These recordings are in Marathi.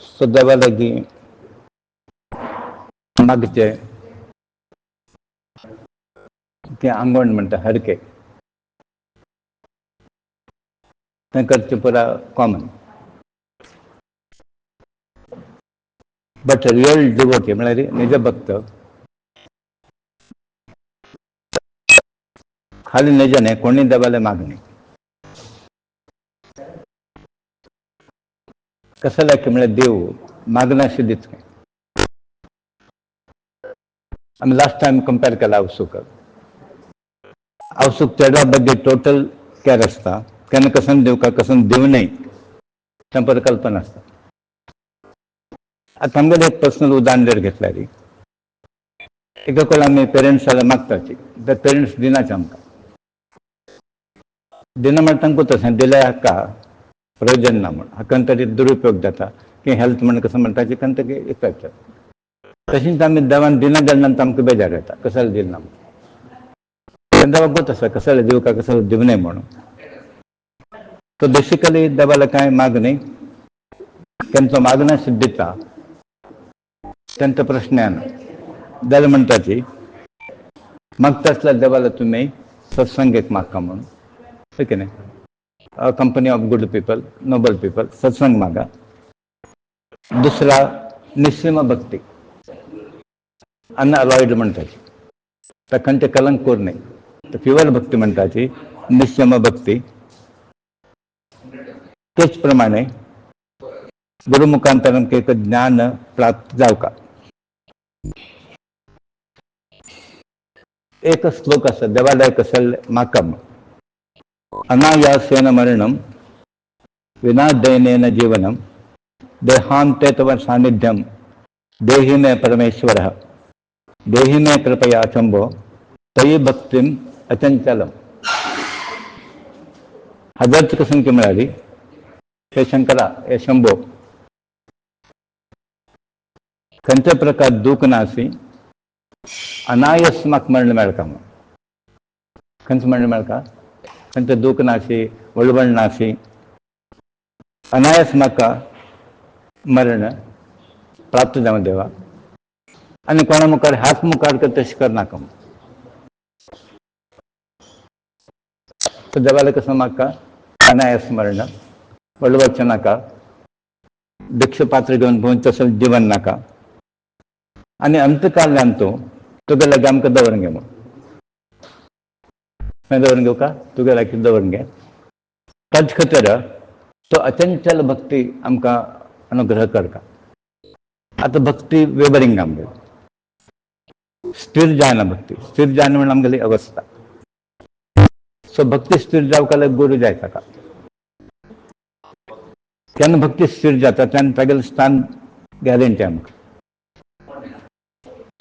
सुद्धा लगी मागचे ते आंगवण म्हणटा हरके करचे पुरा कॉमन. बट रियल डिवोटी म्हळ्यार निज भक्त खाली निज न्ही कोणी देवाले मागणी कसं लायक म्हळ्यार देव मागनाशे दितके. आमी लास्ट टायम कंपेर केला अवसूक चेडवा ಬಗ್ಗೆ टोटल केअर आसता केन्ना कसन दिवका कसन दिवनय त्या पर कल्पना आसता. आता आमगेले एक पर्सनल उदाहरण जर घेतल्यार एका कोण आमी पेरंट्स जाल्यार मागताची तर पेरंट्स दिनाचे आमकां दिना म्हण तांकां तशें दिल्या हाका प्रयोजन ना म्हण हाका तरी दुरुपयोग जाता की हेल्थ म्हण कसं म्हणटाची कारण ताका इफेक्ट जाता. तशीच आमी देवान दिना गेल्या आमकां बेजार येता कशाला दिना म्हणून देवाक गोत आसा कशाला दिवका कशाला दिवनय म्हणून. तो बेसिकली देवाला कांय मागणी त्यांचो मागणं सिद्धीता त्यांचा प्रश्न आहे जाल्यार म्हणटाची मागता आसल्यार देवाला तुमी सत्संगेक मागता म्हणून ओके न्ही company of good people noble people सत्संग मागा. दुसरा निस्सीम भक्ती अनअलॉयड म्हणटाची ताका कलंक कोर न्ही प्युअर भक्ती म्हणटाची निस्सीम भक्ती. तेच प्रमाणे गुरु मुखांतर एक ज्ञान प्राप्त जावका. एक श्लोक आसा देवालय कसल माकम अनायासेन मरणम विना दैनेन जीवनम देहांते तव सानिध्यम देहि मे परमेश्वर देहि मे कृपया शंभो तयि भक्तिम अचंचलम. हजरच कसं की मिळाली हे शंकरा हे शंभो खंयच्या प्रकार दुःख नासी अनायस म्हाका मरण मेळका म्हणून खंयच मरण मेळका खंयचं दुःख नासी वळवण नासी अनायस म्हाका मरण प्राप्त जावं देवा आनी कोणा मुखार हात मुखार तशें करनाका म्हणून. तो देवाला कसं म्हाका अनायस मरण वळवच नाका भिक्ष पात्र घेवन भोंवन तसं जीवन नाका आनी अंतकाल्यान तुगे लागीं आमकां दवरून घे म्हणून दवरून घेवका तुगे लागीं दवरून घे. ताजे खातीर तो अचंचल भक्ती आमकां अनुग्रह करता. आतां भक्ती वेबरिंग आमगे स्थिर जायना भक्ती स्थिर जायना म्हण आमगेली अवस्था. सो भक्ती स्थिर जावका लागून गुरू जाय ताका. केन्ना भक्ती स्थिर जाता तेन्ना तागेलें स्थान गॅरंटी आमकां.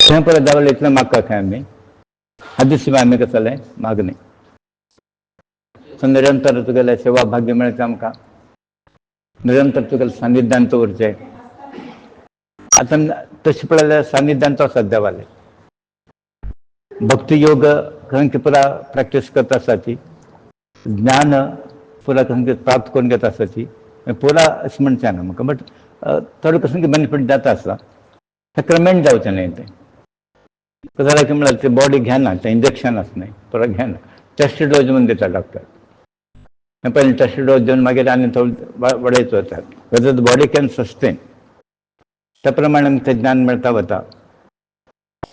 थंय परत देवाला इतलें मागता खंय आमी हाचे शिवाय आमी कसलें मागणी. सो निरंतर तुगेलें सेवा भाग्य मेळचें आमकां निरंतर तुगेलें सानिध्यान दवरचें. आतां तशें पळयल्यार सानिध्यान तो आसा देवालें भक्ती योग खंय पुरा प्रॅक्टीस करता आसाची ज्ञान पुरा खंय प्राप्त करून घेता आसाची पुरा अशें म्हणचें ना म्हाका. बट थोडें कसं की बेनिफीट जाता आसता सक्रिमेंट जावचें न्ही तें जाल्यार कितें म्हळ्यार ते बॉडी घेना तें इंजेक्शन आसा न्ही पुरो घेना टेस्ट डोज म्हणून दिता डॉक्टर. पयलीं टेस्ट डोज दिवन मागीर आनी थोडें वाडयत वतात whether the body can sustain त्या प्रमाणे आमकां तें ज्ञान मेळटा वता.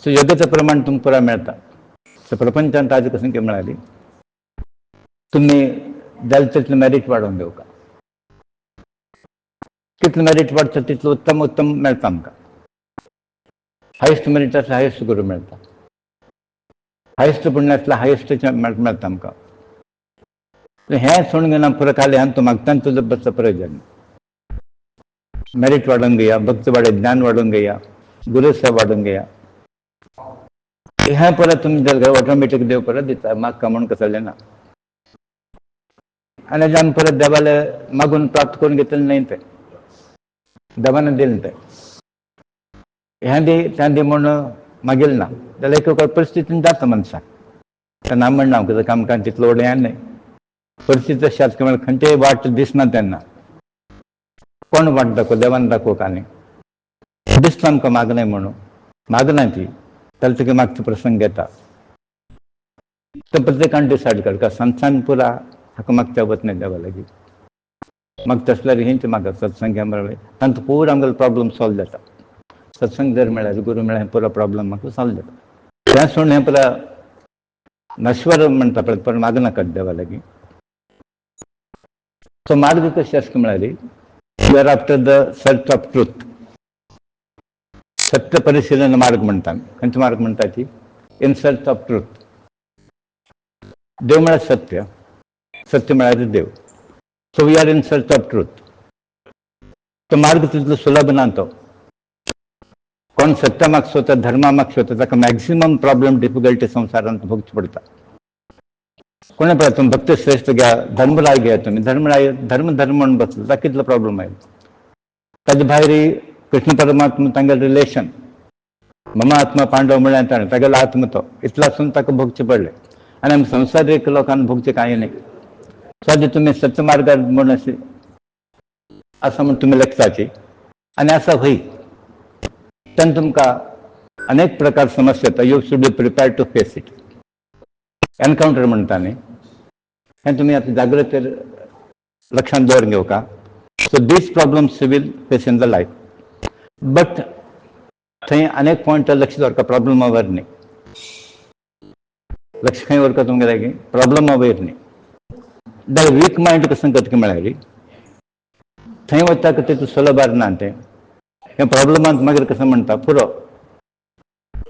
सो योगाचें प्रमाण तुमकां पुरा मेळटा. सो प्रपंचांत आज कसं की म्हळ्यार तुमी जाय तितलें मेरीट वाडोवन घेवका कितलें मेरीट वाडटा तितलें उत्तम उत्तम मेळटा आमकां. हायेस्ट मेरीट आसल्यार हायेस्ट गुरू मेळटा हायेस्ट पुण्य आसल्यार हायेस्ट मेळटा आमकां. हें सोडून घेवन पुरो खाली तूं मागता तुजो बसचो प्रयोजन. मेरीट वाडोवन घेया भक्ती वाडय ज्ञान वाडोवन घेया गुरू सेवा वाडोवन घेया. हें परत तुमी जाल्यार ऑटोमॅटीक देव परत दिता मागता म्हणून कसलें ना. आनी हेजें आमी परत देवाले मागून प्राप्त करून घेतलें न्ही तें देवान दिलें तें हें दी तें दी म्हणून मागील ना जाल्यार एक परिस्थितीन जाता मनशाक. तें ना म्हणना हांव कित्याक आमकां तितलो व्हड हें न्ही परिस्थिती अशी आसा की खंयचेय वाट दिसना तेन्ना कोण वाट दाखव देवान दाखव का नाही दिसतं आमकां मागणें म्हणून मागना ती त्याला तुगे मागचो प्रसंग घेता तर प्रत्येकान डिसायड कर का संसान पुरा हाका मागच्या वत नाही देवा लागी मागता असल्यार हेंच मागप सत्संग घ्या म्हळ्यार तांचो पुरो आमगेलो प्रॉब्लम सॉल्व जाता सत्संग जर मेळ्ळ्यार गुरू मेळ्ळ्यार पुरो प्रॉब्लम म्हाका सॉल्व जाता तें सोडून हें पुरा नश्वर म्हणटा पळय पण मागना कर देवा लागी तो मार्ग कशी आसता म्हळ्यार you are after the search of truth सत्य परिशीलन मार्ग म्हणटा खंयचो मार्ग म्हणटा ती इन सर्च ऑफ ट्रूथ देव म्हळ्यार सत्य सत्य म्हळ्यार देव so we are in search of truth तो मार्ग तितलो सुलभ ना तो कोण सत्य मागचो तर धर्मा मागचो तर ताका मॅक्सिमम प्रॉब्लेम डिफिकल्टी संवसारांत भोगची पडटा कोणे पळय तुम्ही भक्त श्रेष्ठ घ्या धर्मराय घ्या तुम्ही धर्मराय धर्म धर्म म्हणून बसलो ताका कितलो प्रॉब्लेम आहे ताजे भायर कृष्ण परमात्मा तांगेलें रिलेशन मम आत्मा पांडव म्हळ्यार ताणें तागेलो आत्मा तो इतलो आसून ताका भोगचें पडलें आनी आमी संवसारीक लोकांक भोगचें कांय न्ही सद्या तुमी सत्य मार्गार म्हूण अशें आसा म्हूण तुमी लक्षाची आनी आसा खंय तेन्ना तुमकां अनेक प्रकार समस्या येता you should be prepared to face it encounter म्हणटा न्ही हें तुमी आतां जागृतेर लक्षांत दवरून घेवका so these problems will face in the life but थंय अनेक पॉयंट लक्ष दवरका प्रॉब्लमा वयर न्ही लक्ष खंय व्हरता तुमगे लागी प्रॉब्लमा वयर न्ही द वीक मायंड कसं करता म्हळ्यार थंय वता तितून सुलभार ना तें हें प्रॉब्लमांत मागीर कसं म्हणटा पुरो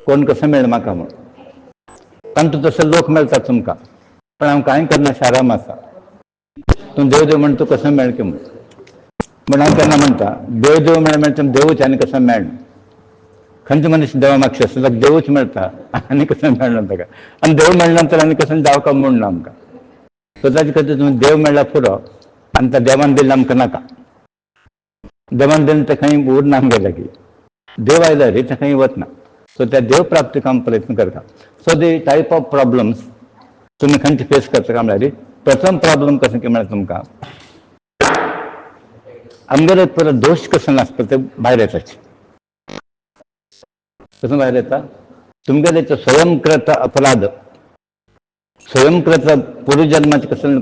कोण कसं मेळ म्हाका म्हूण तांचो तसो लोक मेळटा तुमकां पण हांव कांय करना शाराम आसा तूं देव देव म्हण तूं कसं मेळ की म्हण हांव केन्ना म्हणटा देव देव मेळ देवूच आनी कसं मेळना खंयचो मनीस देवा मागशे आसता ताका देवूच मेळटा आनी कसं मेळना ताका आनी देव मेळना तर आनी कसं जावका म्हूण ना आमकां सो ताजे खातीर तुमी देव मेळ्ळा पुरो आनी त्या देवान दिल्लें आमकां नाका देवान दिल्लें तें खंय उरना आमगे लागी देव आयल्यार तें खंय वचना सो त्या देव प्राप्तीक आमी प्रयत्न करता so the type of problems तुमी खंयचे फेस करता काय म्हळ्यार प्रथम प्रॉब्लम कसं की म्हळ्यार तुमकां आमगेले पुरो दोश कसो नासता ते भायर येताचे कसं भायर येता तुमगेले स्वयंकृत अपराध स्वयंकृत पूर्वजन्माचे कसं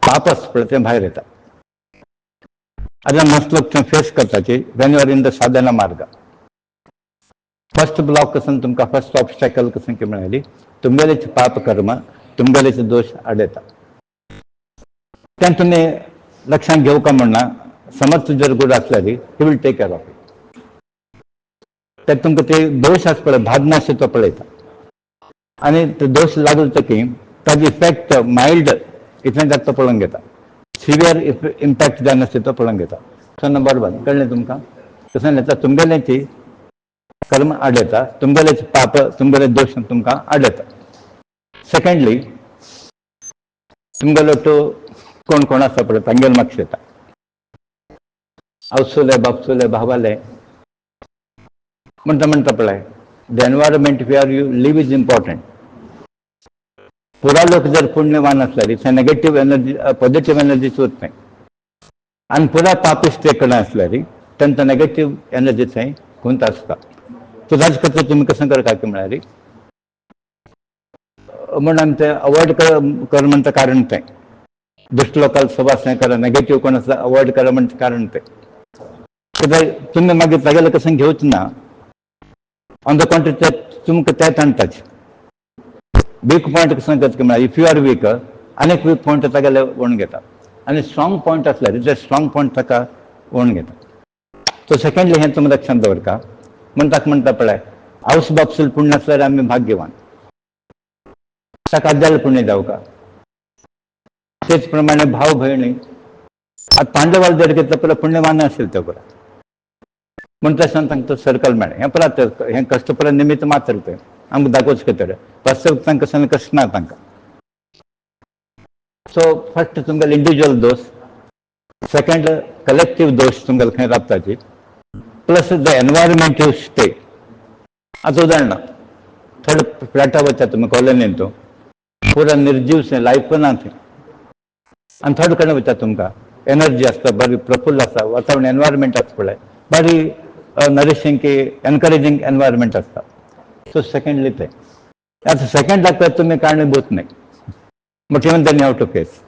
पाप आसता पळय तें भायर येता आतां मस्त लोक फेस करताचे when you are in the sadhana मार्ग फर्स्ट ब्लॉक कसं तुमकां फर्स्ट ऑब्स्टॅकल कसं की म्हळ्यार तुमगेले पाप कर्म तुमगेले दोश आड येता तें तुमी लक्षांत घेवका म्हणना समर्थ जर गुरू आसल्यार he will take care of it ते तुमकां ते दोश आसा पळय भादनाश तो पळयता आनी ते दोश लागले तकी ताजो इफेक्ट मायल्ड इतलें जाता तो पळोवन घेता सिवियर इम्पॅक्ट जाय नासता तो पळोवन घेता सो बरोबर कळ्ळें तुमकां तसं येता तुमगेलेची कर्म आड येता तुमगेले पाप तुमगेले दोश तुमकां आड येता सेकंडली तुमगेलो तो कोण कोण आसा पळय तांगेल मातशें येता आवसुले बापसुले भावाले म्हणटा पळय the environment where you live is important पुरा लोक जर पुण्यवान असल्यार थंय नेगेटीव एनर्जी पॉझिटिव्ह एनर्जी वच नाही आनी पुरा पापिश्ट कडेन असल्यार तेंचा नेगेटीव एनर्जी थंय गुंत आसता सो ताजे खातीर तुमी कशें करता की म्हळ्यार म्हण आमी तें अवॉयड कर म्हणटा कारण तें दुश्ट लोकांक सवास हें करा नेगेटीव कोण आसा अवॉयड करा म्हणटा कारण तें कित्याक तुमी मागीर तागेलें कशें घेवच ना ऑन द कॉन्ट्री तुमकां तेंच हाडटाचे वीक पॉयंट कसं करता की म्हळ्यार इफ यू आर वीक अनेक वीक पॉयंट तागेले वळून घेता आनी स्ट्रॉंग पॉयंट आसल्यार ते स्ट्रॉंग पॉयंट ताका वळून घेता सो सेकंडली हें तुमी लक्षांत दवरका म्हण ताका म्हणटा पळय आवस बापसूल पुण्य आसल्यार आमी भाग्यवान ताका आद्याल पुण्य जावका तेच प्रमाणे भाव भयणी आतां पांडवाल जर घेतलं पळय पुण्यवान आशिल्ले ते पुरा म्हण तशें तांकां तो सर्कल मेळ्ळें हें परत हें कश्ट परत निमित्त मात्र तें आमकां दाखोवच खातीर वास्तव तांकां कसं कश्ट ना तांकां सो फर्स्ट तुमगेले इंडिविज्युअल दोश सेकंड कलेक्टीव दोश तुमगेले खंय राबताची प्लस द एनवायरमेंटल स्टे आतां उदाहरणां थोडे फ्लॅटा वयता तुमी कॉलनीन पुरा निर्जीव से लायफ ना थंय आनी थोडे कडेन वयता तुमकां एनर्जी आसता, बरी प्रफुल्ल आसा, वातावरण एनवायरमेंट आसता पळय, बरी नरिशिंग की एनकरेजिंग एनवायरमेंट आसता. सो सेकंडली ते आता सेकंड दाखवा तुम्ही कारणीभूत नाही, but even then you have to face.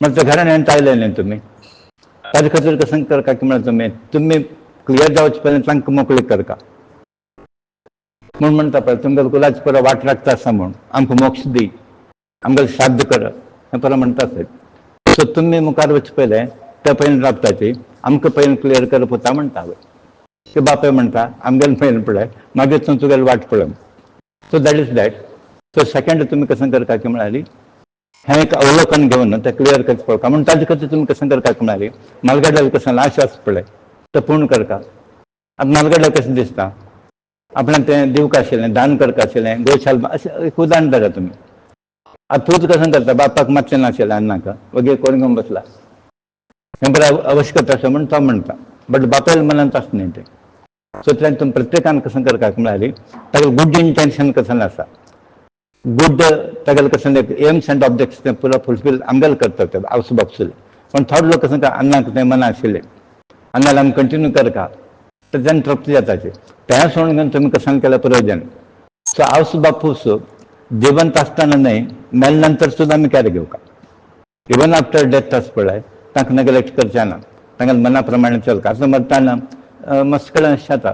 मग त्या घरान हेंत आयले न्ही तुम्ही, ताजे खातीर कसं करता की म्हळ्यार तुम्ही क्लियर जावचे पयलीं तांकां मोकळीक करता. म्हूण म्हणटा पळय तुमकां कुलाची परत वाट लागता आसा म्हूण आमकां मोक्ष दी, आमकां साध्य कर, हें परत म्हणटा आसत. सो तुम्ही मुखार वचचे पयलें त्या पयलीं राबताची आमकां पयलीं क्लियर करप वता म्हणटा हांवें. की बापय म्हणटा आमगेलें पयलीं पळय, मागीर तूं तुगेलें वाट पळय. So that is that. So second तुम्ही कसं करता की म्हणाली हें एक अवलोकन घेवन तें क्लियर करचें पडटा. म्हणून ताजे खातीर तुमी कसं करता की म्हणाली मालगड्याला कसं लाश आसा पळय तें पूर्ण करता. आतां मालगड्याक कशें दिसता आपणाक तें दिवंक आशिल्लें, दान करता आशिल्लें, गोशाल अशें एक उदाहरण धरा तुमी. आतां तूंच कसं करता, बापाक मातशें नाशिल्लें अन्नाक वगैरे कोण घेवन बसला, हें बरं आवश्यकता आसा म्हणून तो म्हणटा, बट बापायल्या मनांत आसता न्ही तें. सो तें तुमी प्रत्येकान कसं करता की म्हणाली ताका गुड इंटेंशन कसं आसा, गुड तागेलें कसं एम्स एंड ऑब्जेक्ट्स तें पुरो फुलफील आमगेलें करता तें आवसुबापसूल. पण थोडे लोक कसं करता अन्नाक तें मना आशिल्लें, अन्नाला आमी कंटिन्यू करता तर तेन्ना तृप्ती जाताची. तें सोडून घेवन तुमी कसं केल्यार प्रयोजन. सो आवस बापूस जिवंत आसतना न्हय, मेल्या नंतर सुद्दां आमी कॅर घेवका. इवन आफ्टर डेथ आसा पळय तांकां नेग्लेक्ट करचें ना, तांगेल्या मना प्रमाणे चलता. आतां मरतना मस्कळ अशें जाता,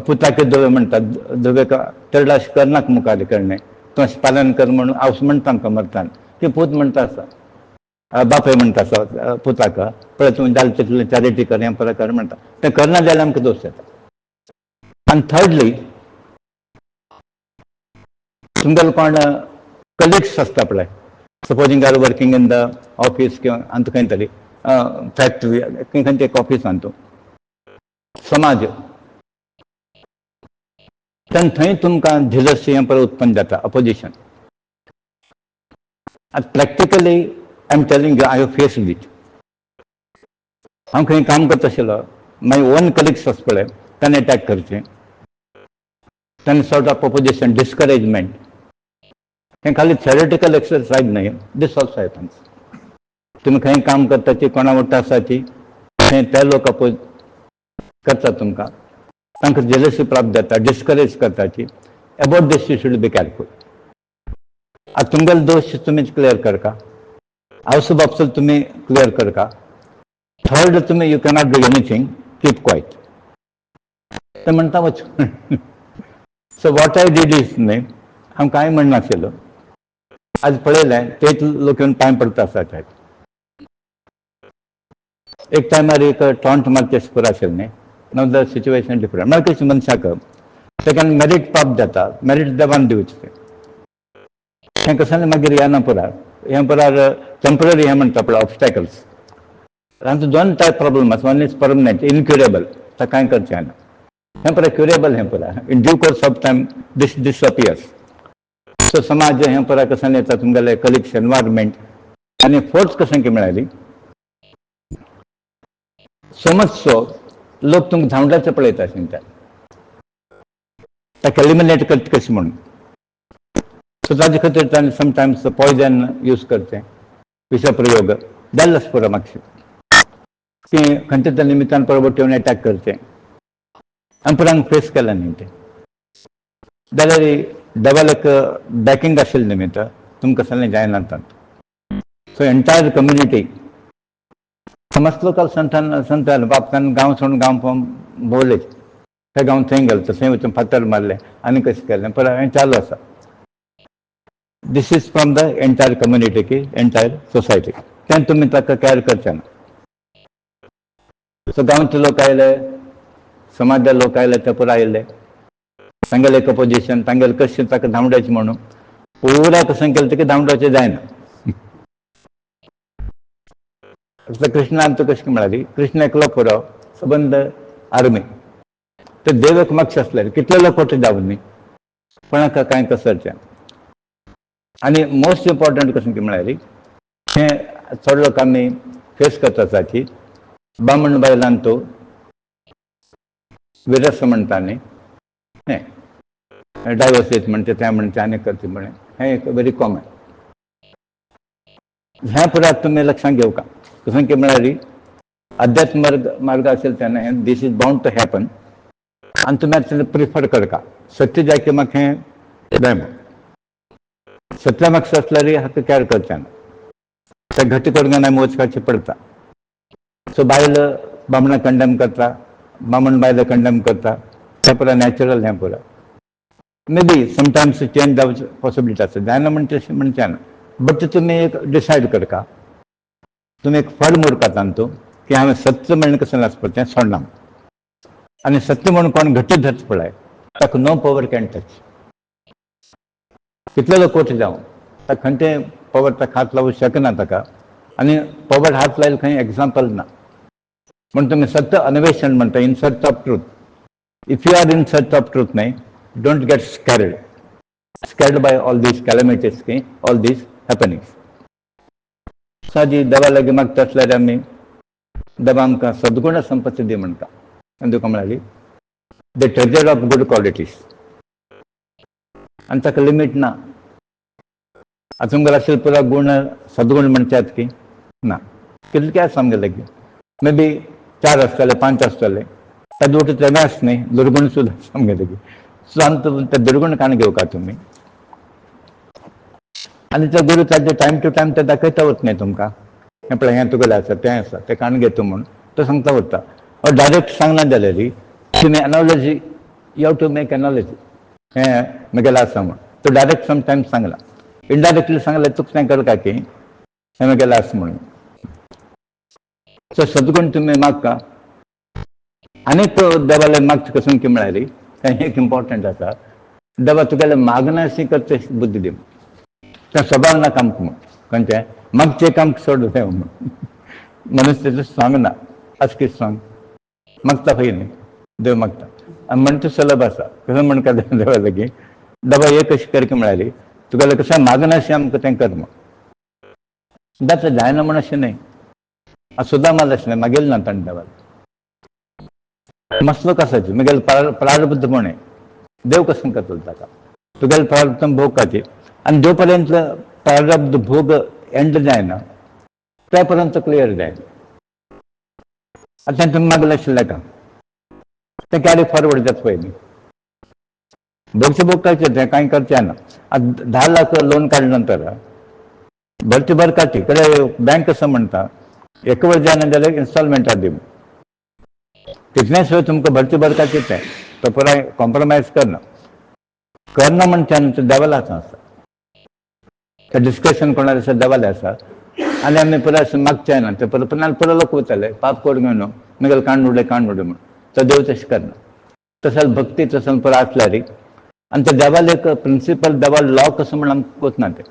पुताके धवे म्हणटात, धवेक तेडो अशें करनाका मुखार करणे, तूं अशें पालन कर म्हणून आवस म्हणटा आमकां मरतना. ती पूत म्हणटा आसा, बापूय म्हणटा आसा पुताक पळय तूं जालें तितलें चॅरिटी कर, हें परत कर म्हणटा. तें करना जाल्यार आमकां दोश येता. आनी थर्डली तुमगेलो कोण कलिग्स आसता पळय, supposing are working in the office किंवा अंत खंय तरी फॅक्टरी खंयच्या एक ऑफिसान तूं समाज तेन्ना थंय तुमकां झेलसी हें परत उत्पन्न जाता, अपोजिशन. आतां practically I am telling you, I have faced it. हांव खंय काम करता आशिल्लो, मागीर ओन कलिग्स आसा पळय ताणें अटॅक करचें, ताणें सॉर्ट ऑफ अपोजिशन, डिस्करेजमेंट. हें खाली थेरेटिकल एक्सरसायज न्हय, दीस ऑल्सो हॅपन्स. तुमी खंय काम करताची कोणा वांगडा आसाची थंय ते लोक अपोज करता तुमकां, तांकां जेलसी प्राप्त जाता, डिस्करेज करताची. About these you should be careful. आतां तुमगेलो दोश तुमीच क्लियर करता, आवसो बापसूल तुमी क्लियर करता. थर्ड तुमी you cannot do anything, keep quiet. ते म्हणटा वचून. So what I did is न्हय, हांव कांय म्हणनाशिल्लो. आज पळयलें तेच लोक येवन पांय पडटा आसात. एक टायमार एक टॉन्ट मारचें पुरो आशिल्लें न्ही. नाव द सिच्युएशन डिफरंट. म्हळ्यार कशें मनशाक तेका मेरीट प्राप्त जाता, मेरीट देवान दिवचें. हें कसलें मागीर येना पुरा, हें पुरार टेम्पररी हें म्हणटा पळय ऑब्स्टॅकल्स. तांचो दोन टायप प्रॉब्लम आसा, वन इज परमनंट, इनक्युरेबल, ताका कांय करचें ना. हें पुरा क्युरेबल, हें पुरा in due course of time this disappears. So समाज हें पुरा कसं येता, तुमगेलें कलिग्स, एनवायरमेंट. आनी फोर्थ कशें की म्हळ्यार समज सो लोक तुमकां धांवडाचें पळयता तें ताका एलिमिनेट करचें कशें म्हणून. सो ताजे खातीर ताणें समटायम्स पॉयजन यूज करचें, विशप्रयोग जाल्लो पुरो मातशें की खंयच्या तरी निमित्तान परबट येवन अटॅक करचें. आनी पुरांक फेस केलां न्ही तें, जाल्यार डबल एक बॅकींग आशिल्लें निमित्त तुमकां कसलें जायना तांत. सो एंटायर कम्युनिटी समज लोकल संतान बापान गांव सोडून गांव भोंवले, त्या गांव थंय गेलो, थंय वचून फातर मारले आनी कशें केलें परत हें चालू आसा. This is from the entire community की एंटायर सोसायटी. तें तुमी ताका केअर करचें ना. सो गांवचे लोक आयले, समाजाचे लोक आयले, ते पुरो आयले, तांगेलें एक अपोजिशन, तांगेलें कशें ताका धांवडायचें म्हणून पुरा कसं केलें की धांवडावचें जायना. कृष्णान तो कशें म्हळ्यार कृष्ण एकलो पुरो सबंद आर्मी. ते देव एक मोक्ष आसलें, कितले लोक फट जावन न्ही, कोणाक कांय कसरचें. आनी मोस्ट इम्पॉर्टंट कशें की म्हळ्यार हें चड लोक आमी फेस करता आसा की बामण बायलांक तो विरस म्हणटा न्ही, हें डायवर्सीस म्हणटा तें म्हणटा आनी करचें म्हणून हें एक व्हेरी कॉमन. हें पुराय तुमी लक्षांत घेवका. कसं की म्हणाली अध्यात्म मार्ग असेल त्यांना दिस इज बाउंड टू हॅपन आणि तुम्ही आता प्रिफर करका सत्य जाय की मग हे जाय मग सत्य मागचं असल्यारी हक्क कॅर करताना त्या घटी करून नाही मोजकाची पडता सो बायला बामणा कंडेम करता बामण बायला कंडेम करता त्या पुरा नॅचरल ह्या पुरा मे बी समटाइम्स चेंज जावची पॉसिबिलिटी असते जायना म्हणते ना बट तुम्ही एक डिसाईड करका तुम्ही एक फळ मोडकात आणतो की आम्ही सत्य म्हणणं कसं लाच पडते सोडणार आणि सत्य म्हणून कोण घट्ट धरच पडाय ताक नो पॉवर कॅन टच कितले लोक कोठे जाऊ तर खंते पॉवर तक हात लावू शकना ताका आणि पॉवर हात लाईल काही एक्झाम्पल ना म्हणून तुम्ही सत्य अन्वेषण म्हणता in search of truth if you are in search of truth नाही don't get scared by all these calamities की ऑल दीज हॅपनिंग्स साजी दवा लगे मागता असल्यावर आम्ही दवा आमकां सद्गुण संपत्ती दी म्हणटा आनी तुका म्हणाली the treasure of good qualities आनी ताका लिमीट ना आता तुमकां असेल पुरा गुण सद्गुण म्हणटात की ना कितले काय समजे लगे मे बी 4 आसतले 5 आसतले ताजे उठ तेव्हाच नाही दुर्गुण सुद्धा समजे लगे सो आमचं त्या दुर्गुण काण घेऊ का तुम्ही आणि त्या गुरु ताजे टाइम टू टाइम ते दाखयता वत नाही तुमकां हें पळय हें तुगेलें आसा तें आसा तें काण घेतो म्हणून तो सांगता वता डायरेक्ट सांगना जाल्यार तुम्ही analogy you have to make analogy हें म्हगेलें आसा म्हण तो डायरेक्ट समटायम्स सांगला इनडायरेक्टली सांगलें तुका तें करता की हें म्हगेलें आसा म्हणून सो सद्गुण तुम्ही मागता आनीक देवाले मागचे कसून की म्हळ्यारी काही एक इम्पॉर्टंट आसा देवा तुगेलें मागनाशी करचे बुद्धी दी त्या स्वभाव ना काम म्हण खंयचें मागचें काम सोड देव म्हण मनीस तेजो सांगना आसकी सांग मागता खंय न्ही देव मागता आनी म्हणटा सुलभ आसा कसं म्हण का देवा लागीं देवा एक अशी कर की म्हळ्यारी तुगेलें कशें मागनाशी आमकां तें कर म्हण जाता जायना म्हण अशें न्हय सुद्दां माल अशें न्हय मागेल ना ताणें देवाक मसलो कसाची म्हगेल प्रारब्ध म्हणे देव कसं करतलो ताका तुगेलें प्रारब्ध भोग खातीर आनी जो पर्यंत प्रारब्ध भोग एंड जायना त्या पर्यंत क्लियर जायना आतां तुम्ही मागलें आशिल्लें का तें कॅरी फॉरवर्ड जाता पळय न्ही भोगचें भोग करचें तें कांय करचें ना आतां 10 लाख लोन काडले नंतर भरची भरकाटी कडेन बँक कसं म्हणटा एक वेळ जायना जाल्यार इन्स्टॉलमेंटार दी तितलें सुद्दां तुमकां भरची भरकाटी तें तो पुराय कॉम्प्रोमायज करना म्हणटा तें देवाल्या हातांत आसा तें डिस्कशन कोणालें आसा देवालें आसा आनी आमी पुराय अशें मागचें ना ते पुरो लोक वताले पाप कोड न्हू म्हगेलें काण उडय म्हण तो देव तशें करना तसो भक्ती तसो पुरो आसल्यार आनी ते देवाले एक प्रिंसिपल देवा लॉ कसो म्हण आमकां वचना तें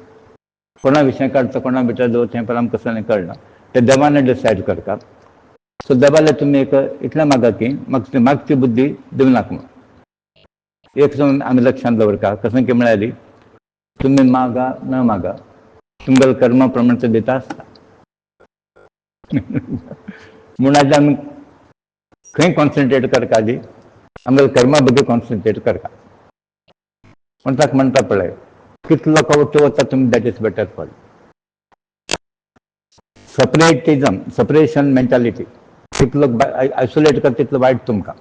कोणा विशय काडटा कोणा भितर दवरचें हें आमकां कसो न्ही कळना ते देवान डिसायड करता सो देवाले तुमी एक इतलें मागा की म्हाका मागची बुद्धी दिवं नाका म्हण एक जावन आमी लक्षांत दवरता कसं की म्हळ्यार तुम्ही मागा न मागा तुमगेलें कर्मा प्रमाण ते दिता आसता म्हूण आतां आमी खंय कॉन्सन्ट्रेट करता आदी आमगेले कर्मा बद्दल कॉन्सन्ट्रेट करता म्हण ताका म्हणटा पळय कितलो लोक वचूं वता तुमी that is better for separation mentality कितलो आयसोलेट करता तितलो वायट तुमकां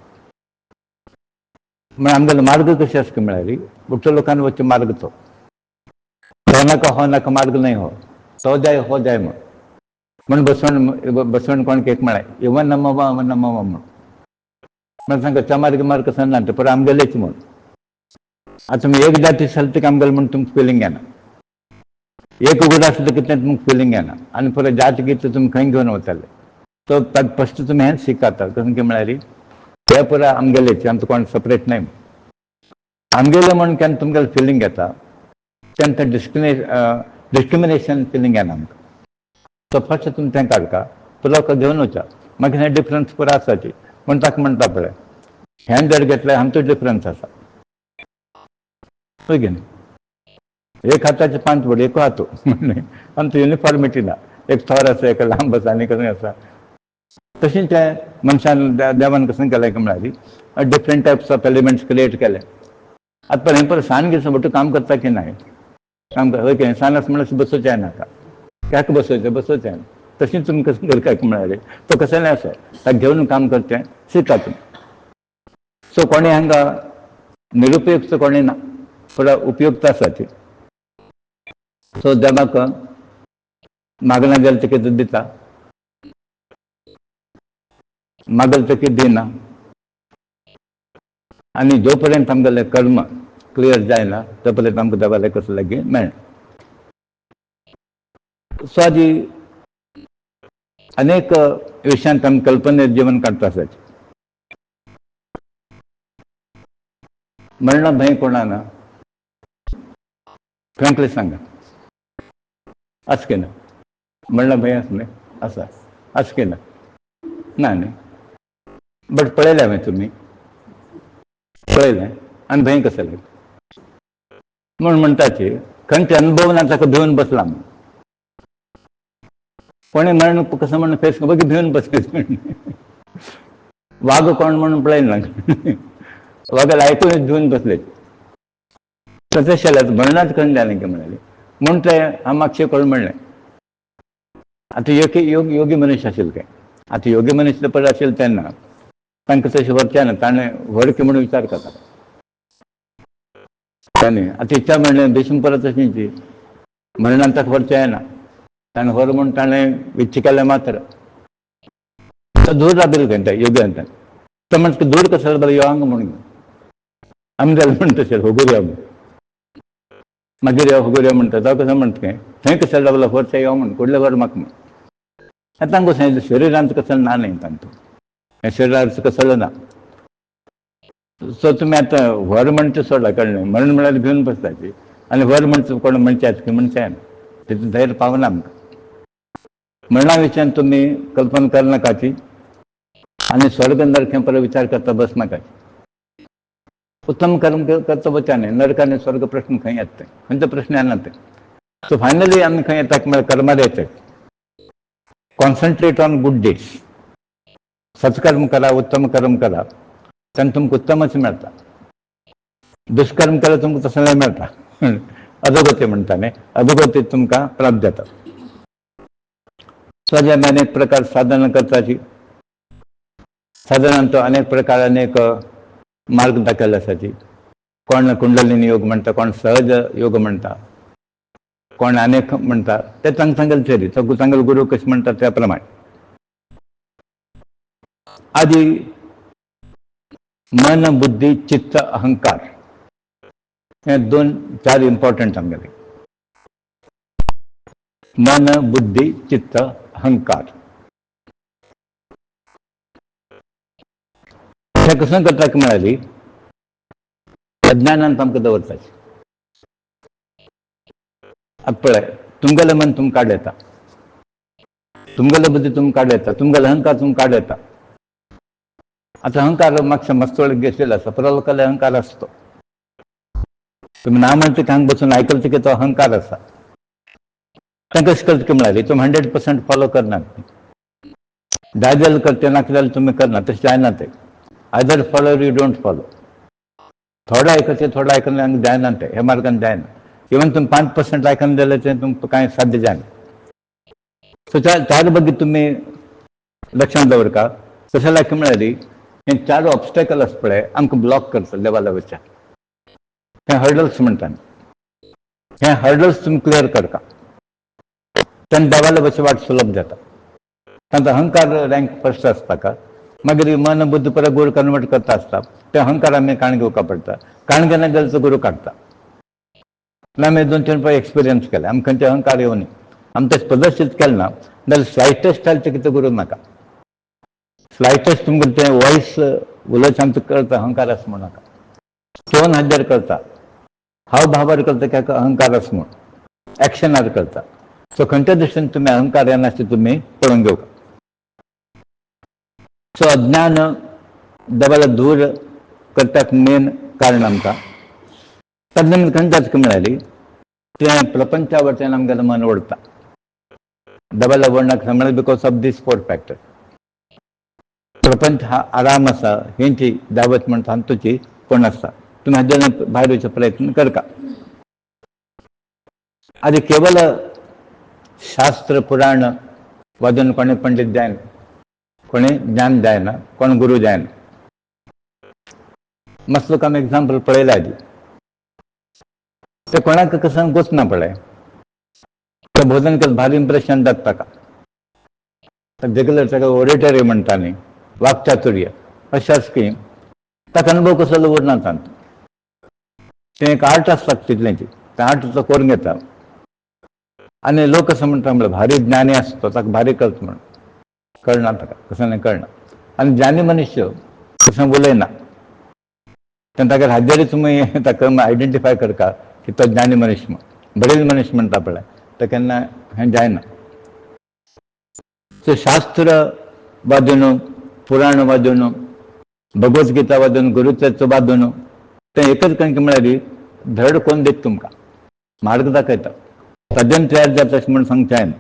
म्हण आमगेलो मार्ग कशें आसता म्हळ्यार उठ्ठो लोकांनी वचचे मार्ग तो हो नाका मार्ग नाही हो तो जाय हो जाय म्हण बसवण कोण एक म्हळाय इवन नमवा म्हण सांगता त्या मार्ग कसं ना ते परत आमगेलेच म्हण आता तुमी एक जाती चलता आमगेलें म्हण तुमकां फिलींग येना एक उगड आसलें कितें तुमकां फिलींग येना आनी परत जात कितें तुमी खंय घेवन वताले तो फस्ट तुमी हेंच शिकता कसं की म्हळ्यार हे पुरो आमगेलेच आमचो कोण सेपरेट न्हय आमगेलें म्हण केन्ना तुमगेलें फिलींग येता तेन्ना डिस्क्रिमिनेशन फिलींग येना आमकां तो फस्ट तुमी तें काडका पुरो घेवन वचा मागीर हें डिफरन्स पुरो आसाची म्हण ताका म्हणटा पळय हें जर घेतलें आमचो डिफरन्स आसा पळय की न्ही एक हाताचे 5 बोट एको हातो आमचो युनिफॉर्मिटी ना एक थोर आसा एक लांब आसा आनी कसं आसा तशें तें मनशान देवान कसं केलें म्हळ्यार different types of elements create केले आतां पळय हें पळय सान घेवन बोट काम करता की नाही काम कर सान आसा म्हण बसोवचें नाका क्या बसोवचें तशी तुम्ही कसं करता म्हणाले तो कसं नाही असं ताका घेऊन काम करते शिका तुम्ही. सो कोणी हांगा निरुपयुक्त कोणी ना थोडा उपयुक्त आसा ती. सो देवाक मागना गेल ते कितें दिता, मागल ते कितें दिना. आनी जो पर्यंत आमगेलें कर्म क्लियर जायना तो पर्यंत आमकां देवालें कसं लागीं मेळना. सो हाजी अनेक विशयांत आमी कल्पने जीवन काडटा आसात. म्हणना भंय कोणा ना फ्रँकली सांगा असकेना म्हणना भंय आसा न्ही आसा असकेना ना न्ही. बट पळयलें हांवें तुमी पळयलें आनी भंय कसो लागलो म्हूण म्हणटाची खंयचे अनुभव ना ताका भिवन बसला म्हूण. कोणी मरण कसं म्हणून फेस बघी भिवन बसले वाघ कोण म्हणून पळयना वाघाला ऐकून भिवन बसले. तशें शेल्यात म्हणनाच खंय जालें की म्हणाले म्हूण ते हांव मागशें कोण म्हणलें. आतां योगी मनीस आशिल्ले काय आतां योगी मनीस पळय आशिल्ले तेन्ना तांकां तशें व्हरचें ना ताणें व्हर की म्हणून विचार करता ताणें. आतां इच्छा म्हणलें भीष्म परत तशींची मरणांत ताका व्हरचें येना ताणें व्हर म्हूण ताणें इच्छा केलें मात्र तो दूर राबिल्लो खंय त्या योग्यांत तो म्हणटा दूर कसो बरें यो हांगा म्हणून आमी जाल्यार म्हणटा तशें होगूर यो मागीर यो होगूर यो म्हणटा तो कसो म्हणटा काय थंय कशें लागलो व्हरचें यो म्हूण फुडलें व्हर म्हाका म्हूण. तांकां सांगितलें शरिरांत कसलो ना न्ही तांकां हें शरिराचो कसलो ना. सो तुमी आतां व्हर म्हणटा सोडा कळ्ळें मरण म्हळ्यार भिवन बसताची आनी व्हर म्हणटा कोण म्हणचेच की म्हणचें ना तितून धैर्य पावना आमकां. मरणा विशयान तुमी कल्पना करनाकाची आनी स्वर्ग नरक हें परत विचार करता बसनाकाची. उत्तम कर्म करता वचांनी नरक आनी स्वर्ग प्रश्न खंय येता ते खंयचो प्रश्न येना ते. सो फायनली आमी खंय येता म्हळ्यार कर्मार येता. Concentrate on good deeds. सत्कर्म करा उत्तम कर्म करा तेन्ना तुमकां उत्तमच मेळटा. दुष्कर्म केल्यार तुमकां तसलें मेळटा अधोगती म्हणटा न्ही अधोगती तुमकां प्राप्त जाता. सो हाजे आमी अनेक प्रकार साधना करताची साधनांत अनेक प्रकार अनेक मार्ग दाखयल्ले आसाची. कोण कुंडलिनी योग म्हणटा कोण सहज योग म्हणटा कोण अनेक म्हणटा ते तांकां सांगेल थेरी तो सांगेल गुरू कशें म्हणटा त्या प्रमाणे. आदी मन बुद्धी चित्त अहंकार हे 2-4 इम्पॉर्टंट आमगेले. मन बुद्धी चित्त अहंकार हे कसं करता की म्हळ्यार अज्ञानांत आमकां दवरताचे. आतां पळय तुमगेलें मन तुमकां काड येता तुमगेली बुद्धी तुमकां काड येता तुमगेलो अहंकार तुमकां काड येता. आतां अहंकार मातशें मस्तोळीक घेतलेलो आसा परलोकाले अहंकार आसता. तुम्ही ना म्हणटा की हांगा बसून आयकलता की तो अहंकार आसा तें कशें करता की म्हळ्यार तुमी 100% फॉलो करनात. जाय जाल्यार करचें नाका जाल्यार तुमी करना तशें जायना तें. Either follow you don't follow. थोडे आयकचें थोडे आयकना जायना तें हे मार्गान जायना. इवन तुमी 5% आयकना जाल्यार तें तुमकां कांय साध्य जायना. सो चार बाबतींत तुमी लक्षांत दवरका. कशें लागता म्हळ्यार हे 4 ऑब्स्टेकल आसा पळय आमकां ब्लॉक करता देवाला वयच्यान. हे हर्डल्स म्हणटा हे हर्डल्स तुमी क्लियर करता तेन्ना देवाला वचची वाट सुलभ जाता. तांचो अहंकार रँक फर्स्ट आसता का मागीर मन बुद्धी परत गुरू कन्वर्ट करता आसता ते अहंकार आमी काण घेवपा पडटा. काण घेना जाल्यार तो गुरू काडटा. आमी 2-3 फावट एक्सपिरियन्स केले आमी खंयचे अहंकार येवनी आमी तशें प्रदर्शीत केलें ना जाल्यार स्लायटेस्ट जाल्यार कितें गुरू नाका. स्लायटेस्ट तुमकां तें वॉयस उलयता आमचो करता अहंकार आसा म्हूण नाका. टोन हाजेर करता हाव भावार करता की अहंकार आसा म्हूण एक्शनार करता. सो खंयच्या दृश्टीन तुमी अहंकार येना अशें तुमी पळोवन घेवका. सो अज्ञान देवाला दूर करपाक मेन कारण आमकां ताजे खंय जाता म्हळ्यार तें प्रपंचा वटेन आमगेलें मन ओडता. देवाला ओडनाका म्हळ्यार बिकॉज ऑफ दीस 4 फॅक्टर. प्रपंच हा आराम आसा हेंची दावत म्हणटा तुजी कोण आसता तुमी हाजेर भायर वयचो प्रयत्न करता. आनी केवल शास्त्र पुराण वादन कोणी पंडित जायना, कोणी ज्ञान जायना, कोण गुरु जायना. मस्त लोक आम्ही एक्झाम्पल पळयला आधी ते कोणाक कसं गोच ना पळय ते भोजन केलं भारी इम्प्रेशन जात ताका. देखील ओरेटरी म्हणटा न्ही, वाक्चातुर्य अशा स्कीम ताका अनुभव कसो उरना तांत. ते एक आर्ट आसता तितलेंची, ते आर्ट तो करून घेता. आनी लोक कसं म्हणटा म्हळ्यार भारी ज्ञानी आसता ताका भारी करता म्हणून कळना ताका, कसं नाही कळना. आनी ज्ञानी मनुष्य कसं उलयना ताका हाजेरी तुमी ताका आयडेंटिफाय करता की तो ज्ञानी मनुष्य म्हणून. बरेल मनुष्य म्हणटा पळय तो केन्ना हें जायना. सो शास्त्र वादून, पुराण वादून, भगवद्गीता वादून, गुरुचरित्र वादून ते एकच कणकी म्हळ्यार धड कोण दिता तुमकां, मार्ग दाखयता, सजन तयार जाता अशें म्हणून सांगता जायना.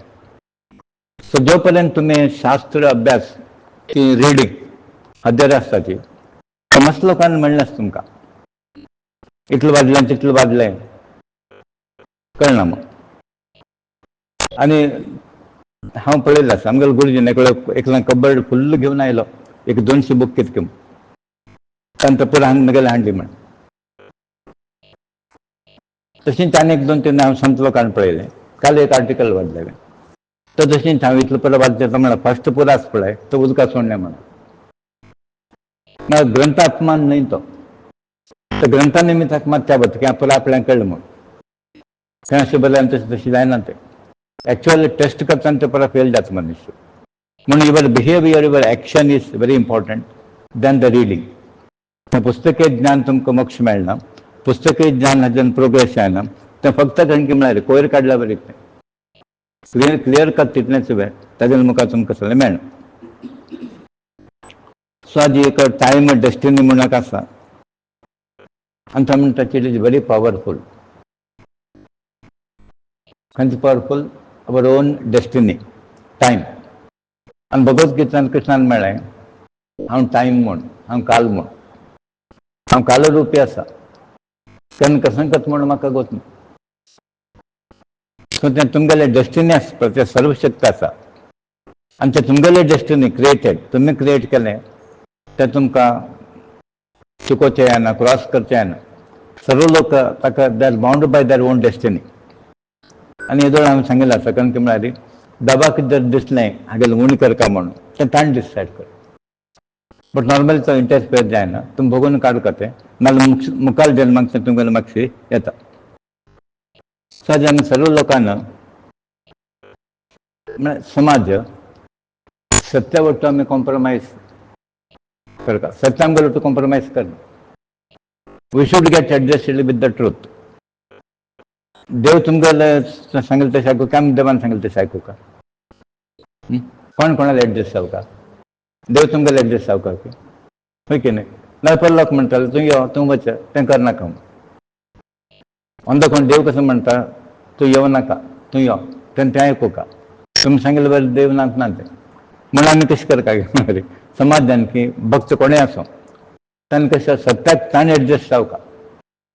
सो जो पर्यंत तुमी शास्त्र अभ्यास ती रिडींग हजेर आसता ती मस्त लोकांनी म्हणलें तुमकां इतलें वाजलें तितलें वाजलें कळना. मग आनी हांव पळयलें आसा आमगेलो गुरुजीन एकलो कबर्ड फुल्ल घेवन आयलो, एक 200 बूक कितके तांकां पुरो हांगा हाडली म्हण. तशींच आनी एक 2-3 हांव संत लोकांनी पळयलें. काल एक आर्टिकल वाचलें तो तशींच हांव इतलो पुरो वाचता म्हळ्यार फस्ट पुरो आसा पळय तो उदका सोडलें म्हणून. म्हळ्यार ग्रंथ अपमान न्हय तो ग्रंथा निमित्ताक मात त्या बत की पुरो आपल्याक कळ्ळें म्हूण खंय अशें बरें तशें जायना. ते एक्चुअली टेस्ट करतना ते पुरो फेल जाता मनुष्य. म्हणून your behaviour, your action is very important than the reading. पुस्तकी ज्ञान तुमकां मोक्ष मेळना, पुस्तकी ज्ञान हाच्यान प्रोग्रेस जायना. तें फक्त खंयकी म्हळ्यार कोयर काडल्या बरें तें क्लियर कट तितलेंच वेळ ताज्यान मुखार तुमकां सगळें मेळना. सो हाजी एक टायम डेस्टिनी म्हणून एक आसा आनी तो म्हणटा इट इज व्हेरी पॉवरफूल. खंयची powerful? Our own destiny, time. आनी भगवद्गीतान कृष्णान मेळ्ळें हांव टायम म्हूण, हांव काल म्हूण, हांव कालरुपी आसा. केन्ना कसं करता म्हूण म्हाका गोत ना. सो तें तुमगेलें डेस्टिनी आसा पळय तें सर्वशक्त आसा आनी तें तुमगेलें डेस्टिनी क्रिएटेड तुमी क्रिएट केलें तें तुमकां चुकोवचें जायना, क्रॉस करचें जायना. सर्व लोक ताका they are bound by their own destiny. आनी हेजो हांवें सांगिल्लें आसा कारण की म्हळ्यार दबाक जर दिसलें हागेलें उणी करता म्हणून तें ताणें डिसायड कर. बट नॉर्मली तो इंटरफियर जायना, तुमी बघून काडूं तें नाजाल्यार मुखार जन्माक तें तुमगेलें मातशें येता. सो आमी सर्व लोकांना समाज सत्या वटू आमी कॉम्प्रोमायज करता. सत्या आमगेलो वटू कॉम्प्रोमायज करना. We should get adjusted with the truth. देव तुमगेलें सांगलें तशें आयकूं काय आमी देवान सांगलें तशें आयकूं का? कोण कोणाला एडजस्ट जावका? देव तुमगेलें एडजस्ट जावका की खंय की न्हय? नाजाल्यार पयलो लोक म्हणटाले तूं यो तूं वच तें करनाका म्हूण. अंद कोण देव कसं म्हणटा तूं येवं नाका तूं यो तें आयकूं का? तुमी सांगिल्लें बरें देव ना तें म्हणून आमी कशें करता गे समाजान की भक्त कोणें आसूं ताणें कशें सत्याक ताणें एडजस्ट जावका.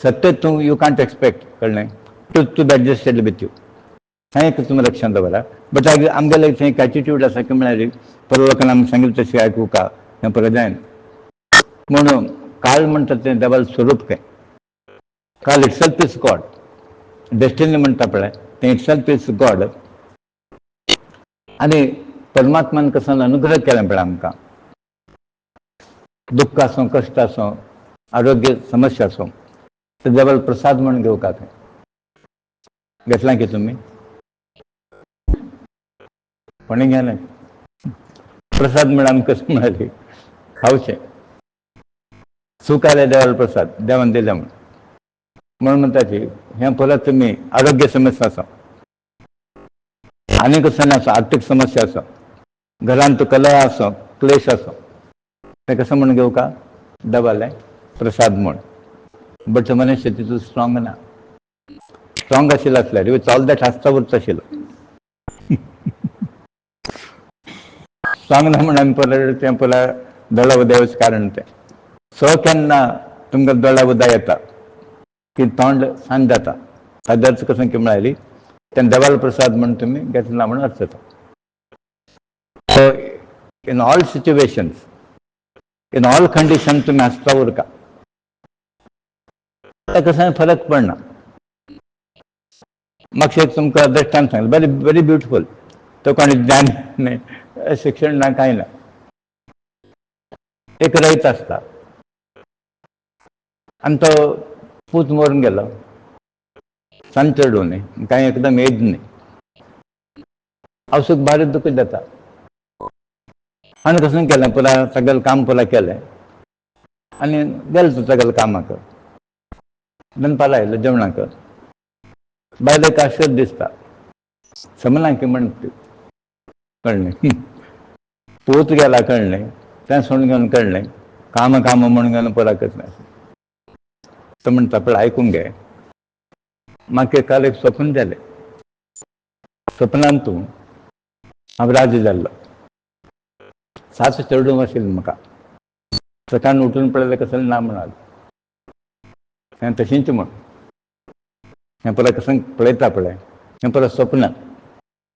सत्य तूं यू कांट एक्सपेक्ट कळ्ळें to be adjusted with you. हें एक तुमी लक्षांत दवरा. बट आमगेलें थंय एक एटिट्यूड आसा की म्हळ्यार परत लोकांनी आमी सांगिल्लें तशें आयकूं का हें परत जायना. म्हणून काळ म्हणटा तें देवाचें स्वरूप काय. काळ इटसेल्फ इज गॉड. डेस्टिनी म्हणटा पळय तें इटसेल्फ इज गॉड. आनी परमात्मान कसो अनुग्रह केला पळय आमकां दुख्ख आसूं, कश्ट आसूं, आरोग्य समस्या आसूं ते देवाचो प्रसाद म्हणून घेवका. थंय घेतला की तुमी कोणी घेना. प्रसाद म्हणून आमकां कशें म्हळ्यार खावचें. सूख आयलें देवाचो प्रसाद देवान दिलें म्हणून म्हणटा की हें परत तुमी आरोग्य समस्या आसा आनी कसं आसूं आर्थीक समस्या आसा घरांत कलह आसूं क्लेश आसूं तें कसं म्हणून घेवका देवालें प्रसाद म्हूण. बट मनुश्य तितून स्ट्रॉंग ना. स्ट्रॉंग आशिल्लो आसल्यार विथ ऑल दॅट हांसता उरता आशिल्लो. स्ट्रॉंग ना म्हणून आमी परत तें परत दोळा उदयावचें कारण तें. सो केन्ना तुमकां दोळा उदय येता की तोंड सांज जाता हाजो अर्थ कसो की म्हळ्यार तें देवाचो प्रसाद म्हणून तुमी घेतला म्हणून अर्थ जाता. So in all situations, in all condition तुम्ही हसता उरका. कसं फरक पडना. मग एक तुमका दृष्टांत सांगेल, व्हेरी व्हेरी ब्युटिफुल. तो कोणी ज्ञान नाही, शिक्षण ना, काही ना. एक रयत असता आणि तो पूत मरून गेलो, सन चढू नये, काही एकदम एज नाही. औषध भारी दुःख देता. आणि कसं केलं, पुरा सगळं काम पुरा केलंय आणि गेल तू सगळं कामाक. दनपाला येईल जेवणाक. बायला एक आश्चर्य दिसता. समना की म्हणते कळणे, पोत गेला कळणे, त्या सोडून घेऊन कळणे, काम काम म्हणून घेऊन पुराकच नाही. तर म्हणता पण ऐकून घे, मागे काल एक स्वप्न झाले. स्वप्नांत तू हांव राज जाल्लो, सास चढून आशिल्ली म्हाका. सकाळी उठून पळयलें कसं ना म्हणाल, हें तशींच म्हण. हें परत कसं पळयता पळय, हें परत स्वप्न.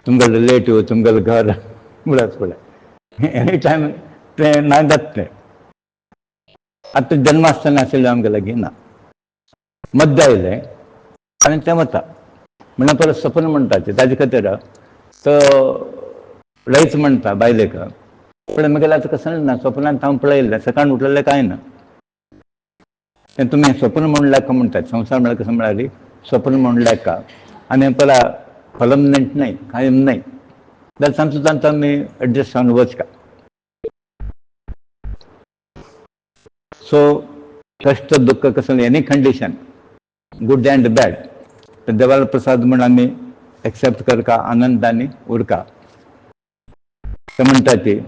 तुमगें रिलेटिव्ह, तुमगें घर उडत पळय, एनी टायम ते ना जात तें. आतां जन्म आसतना आशिल्लें आमगे लागीं ना. मध्य आयलें आनी तें वता. म्हणून परत स्वप्न म्हणटा ताजे खातीर तो लयच म्हणटा बायलेक. पण म्हगेलें आतां कसं ना, स्वप्नांत हांव पळयलें, सकाळीं उठलेलें कांय ना. तें तुमी स्वप्न म्हणल्यार म्हणटात. संसार म्हळ्यार कसं म्हळ्यार स्वप्न म्हणल्यार का, आनी पळय परमनंट नाही, कायम नाही. जाल्यार तांचो तांचो आमी एडजस्ट जावन वचका. सो कष्ट दुःख कसं any condition, good and bad, तर देवाला प्रसाद म्हणून आम्ही एक्सेप्ट करका, आनंदाने उरका. तर म्हणटा ती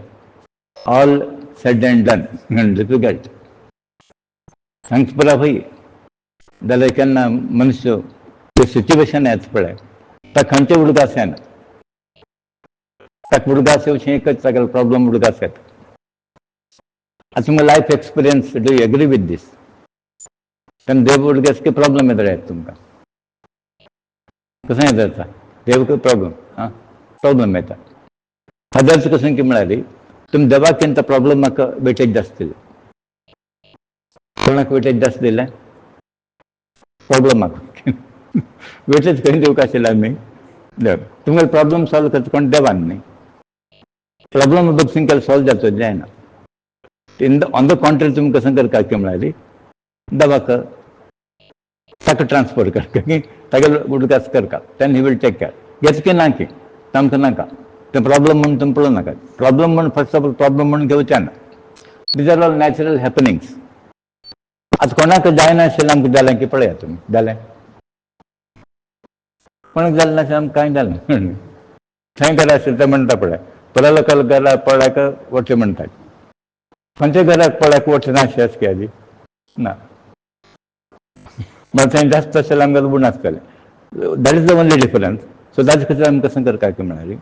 ऑल सेड अँड डन म्हणजे तू गेट थँक्स पुरा भाई. जाल्यार केन्ना मनुष्य ते सिच्युएशन येता पळय, ताका खंयचे उडगास येना. ताका उडगास येवचें एकच जाग्यार प्रॉब्लम उडगास येता. आतां तुमकां life experience, do you agree with these? तेन्ना देव उडगास की प्रॉब्लम येता तुमकां? कसं येता देव की प्रॉब्लम? प्रॉब्लम येता. हजारच कसं की म्हळ्यार तुमी देवाक प्रॉब्लम म्हाका वेटेज जास्त दिले. कोणाक वेटेज जास्त दिलें? प्रॉब्लमाक. वेटेज खंय दिवंक आशिल्लें आमी? देव. तुमगे प्रॉब्लम सॉल्व करता कोण? देवान न्ही. प्रॉब्लम बघून केल्यार सॉल्व जातो जायना. ऑन द कॉन्ट्री तुमी कसं करता की म्हळ्यार देवाक ताका ट्रान्सफर करता की तागे उडगास करता. Then he will take care. घेत की ना की तामकां नाका. ते प्रॉब्लम म्हणून तुमी पळोवं नाका. प्रॉब्लम म्हणून फर्स्ट ऑफ ऑल प्रॉब्लम म्हणून घेवचें ना. These are all natural happenings. आता कोणाक जायना आशिल्लें आमकां जालें की पळया तुमी जालें. कोणाक जालें नाशिल्लें आमकां कांय जालें. थंय घरा आशिल्लें तें म्हणटा पळय, परलोकाल घरा पळयाक वचचें म्हणटात. खंयच्या घराक पळयाक वचचें ना अशें की आजी ना. मागीर थंय जास्त आशिल्लें आमगेलें उण आसतलें. That is the only difference. So ताजे खातीर आमी कसं करता की म्हळ्यार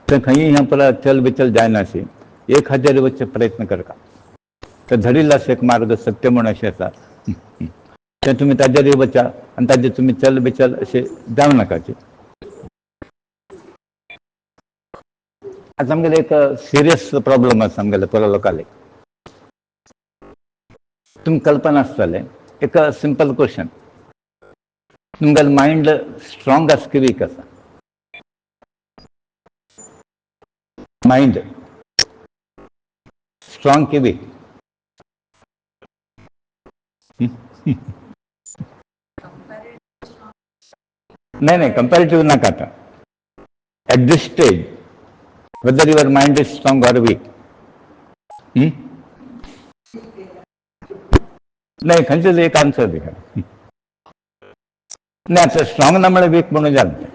थंय खंयी हें पळय चल बिचल जायना अशी एक हाजेर वचचे प्रयत्न करता. तर धडिल्लो असो एक मार्ग सत्य म्हूण अशें आसा, तें तुमी ताजेर वचा आनी ताजेर तुमी चल बिचल अशें जावं नाकाचे. आतां आमगेलें एक सिरियस प्रॉब्लम आसा आमगेले परलोकाले. तुमकां कल्पना आसतलें, एक सिंपल क्वेश्चन, तुमगेलें मायंड स्ट्रॉंग आसा की वीक आसा? माइंड स्ट्रॉंग की वीक? नाही नाही, कंपॅरेटिव्ह नाका आता. At this stage whether your mind is strong or weak? नाही, खंयचेच एक आन्सर दिका. नाही, आता स्ट्रॉंग ना म्हळ्यार वीक म्हणून जालें.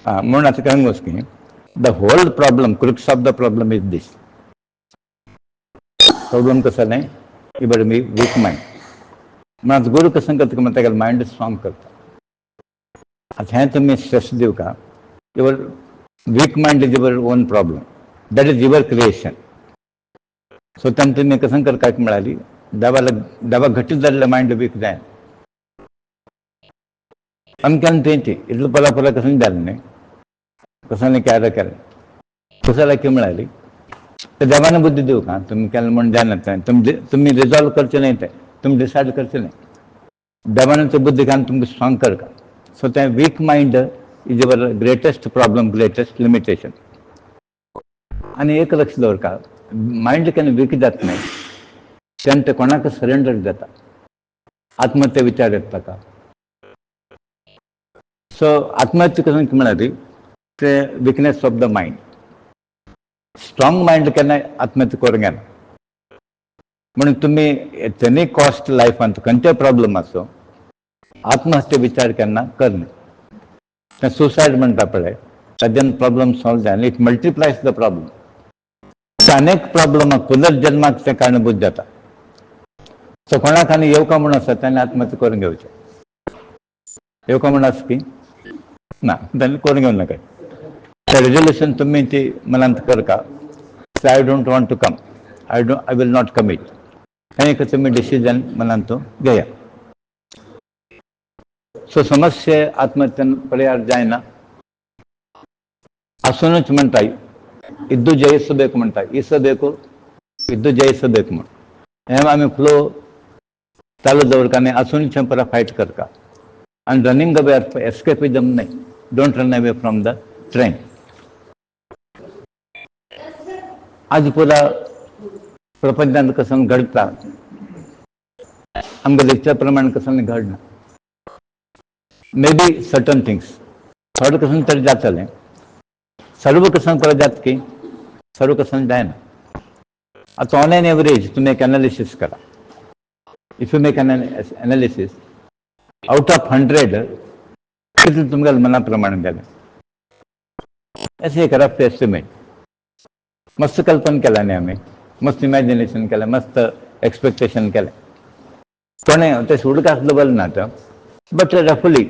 म्हणून आता काय गोष्ट की the whole problem, crux of the problem is this. Problem कसं नाही की बरं मी वीक माइंड. मग गुरु कसं करता की म्हणता माइंड स्ट्रॉंग करता. आता हें तुमी स्ट्रेस दिव का, your weak mind is your own problem. That is your creation. So तेन्ना तुमी कसं करता की म्हळ्यार देवा घट्ट जाल्लें माइंड वीक जायना. अमक्यान तेंची इतलें पला पला कसं जालें न्ही कसं केलें केलें कुसाला की मिळाली तर देवाने बुद्धी देऊ का तुम्ही केलं म्हणून जाणत तुम्ही रिझॉल्व करचे नाही ते तुम्ही डिसाईड करचे नाही देवाने ते बुद्धी घालून तुमकां स्ट्रॉंग कर का सो ते weak mind is your greatest problem greatest limitation आणि एक लक्ष दवर का माइंड केन्ना वीक जात नाही तेन्ना ते कोणाक सरेंडर जाता आत्महत्या विचार येता का सो आत्महत्या कसं म्हणाली ते weakness of the mind strong mind केन्ना आत्महत्या करूंक येना म्हणून तुम्ही तेनी कॉस्ट लायफांत खंयचेय प्रॉब्लम आसो आत्महत्या विचार केन्ना करना ते सुसायड म्हणटा पळय ताच्यान प्रॉब्लम सॉल्व जायना इट मल्टिप्लायज द प्रॉब्लम अनेक प्रॉब्लमाक पुनर्जन्माक ते कारणीभूत जाता सो कोणाक आनी येवका म्हूण आसा ताणें आत्महत्या करून घेवचें येवका म्हूण आसा की ना ताणें करून घेवं नाका रेजोल्यूशन तुम्ही ती मनांत करका I don't want to come I will not commit हे एक तुम्ही डिसिजन मनांत घेया सो समस्ये आत्महत्येन परिहार जायना आसूनच म्हणटा इद्दू जಯಿಸಬೇಕು म्हणटा ಈಸಬೇಕು इद्दू जಯಿಸಬೇಕು म्हण हे आमी फ्लो चालू दवरका आनी आसूनच परत फायट करता आनी रनिंग अवे एस्केपिजम न्ही don't run away from the train आज पुरा प्रपंचात कसं घडता आमच्या लेक्चर प्रमाणे कसं घडना मे बी सर्टन थिंग्स थोडं कसं तरी जातलें सर्व कसं परत जात की सर्व कसं जायना आता ऑन एन एवरेज तुम्ही एक एनालिसिस करा if you make an analysis out of 100 किती तुमच्या मनाप्रमाणे जालें असे एक रफ एस्टिमेट मस्त कल्पना केला न्ही आमी मस्त इमॅजिनेशन केलें मस्त एक्सपेक्टेशन केलें कोणें ते सुडूक आसलो बरें ना तो बट रफली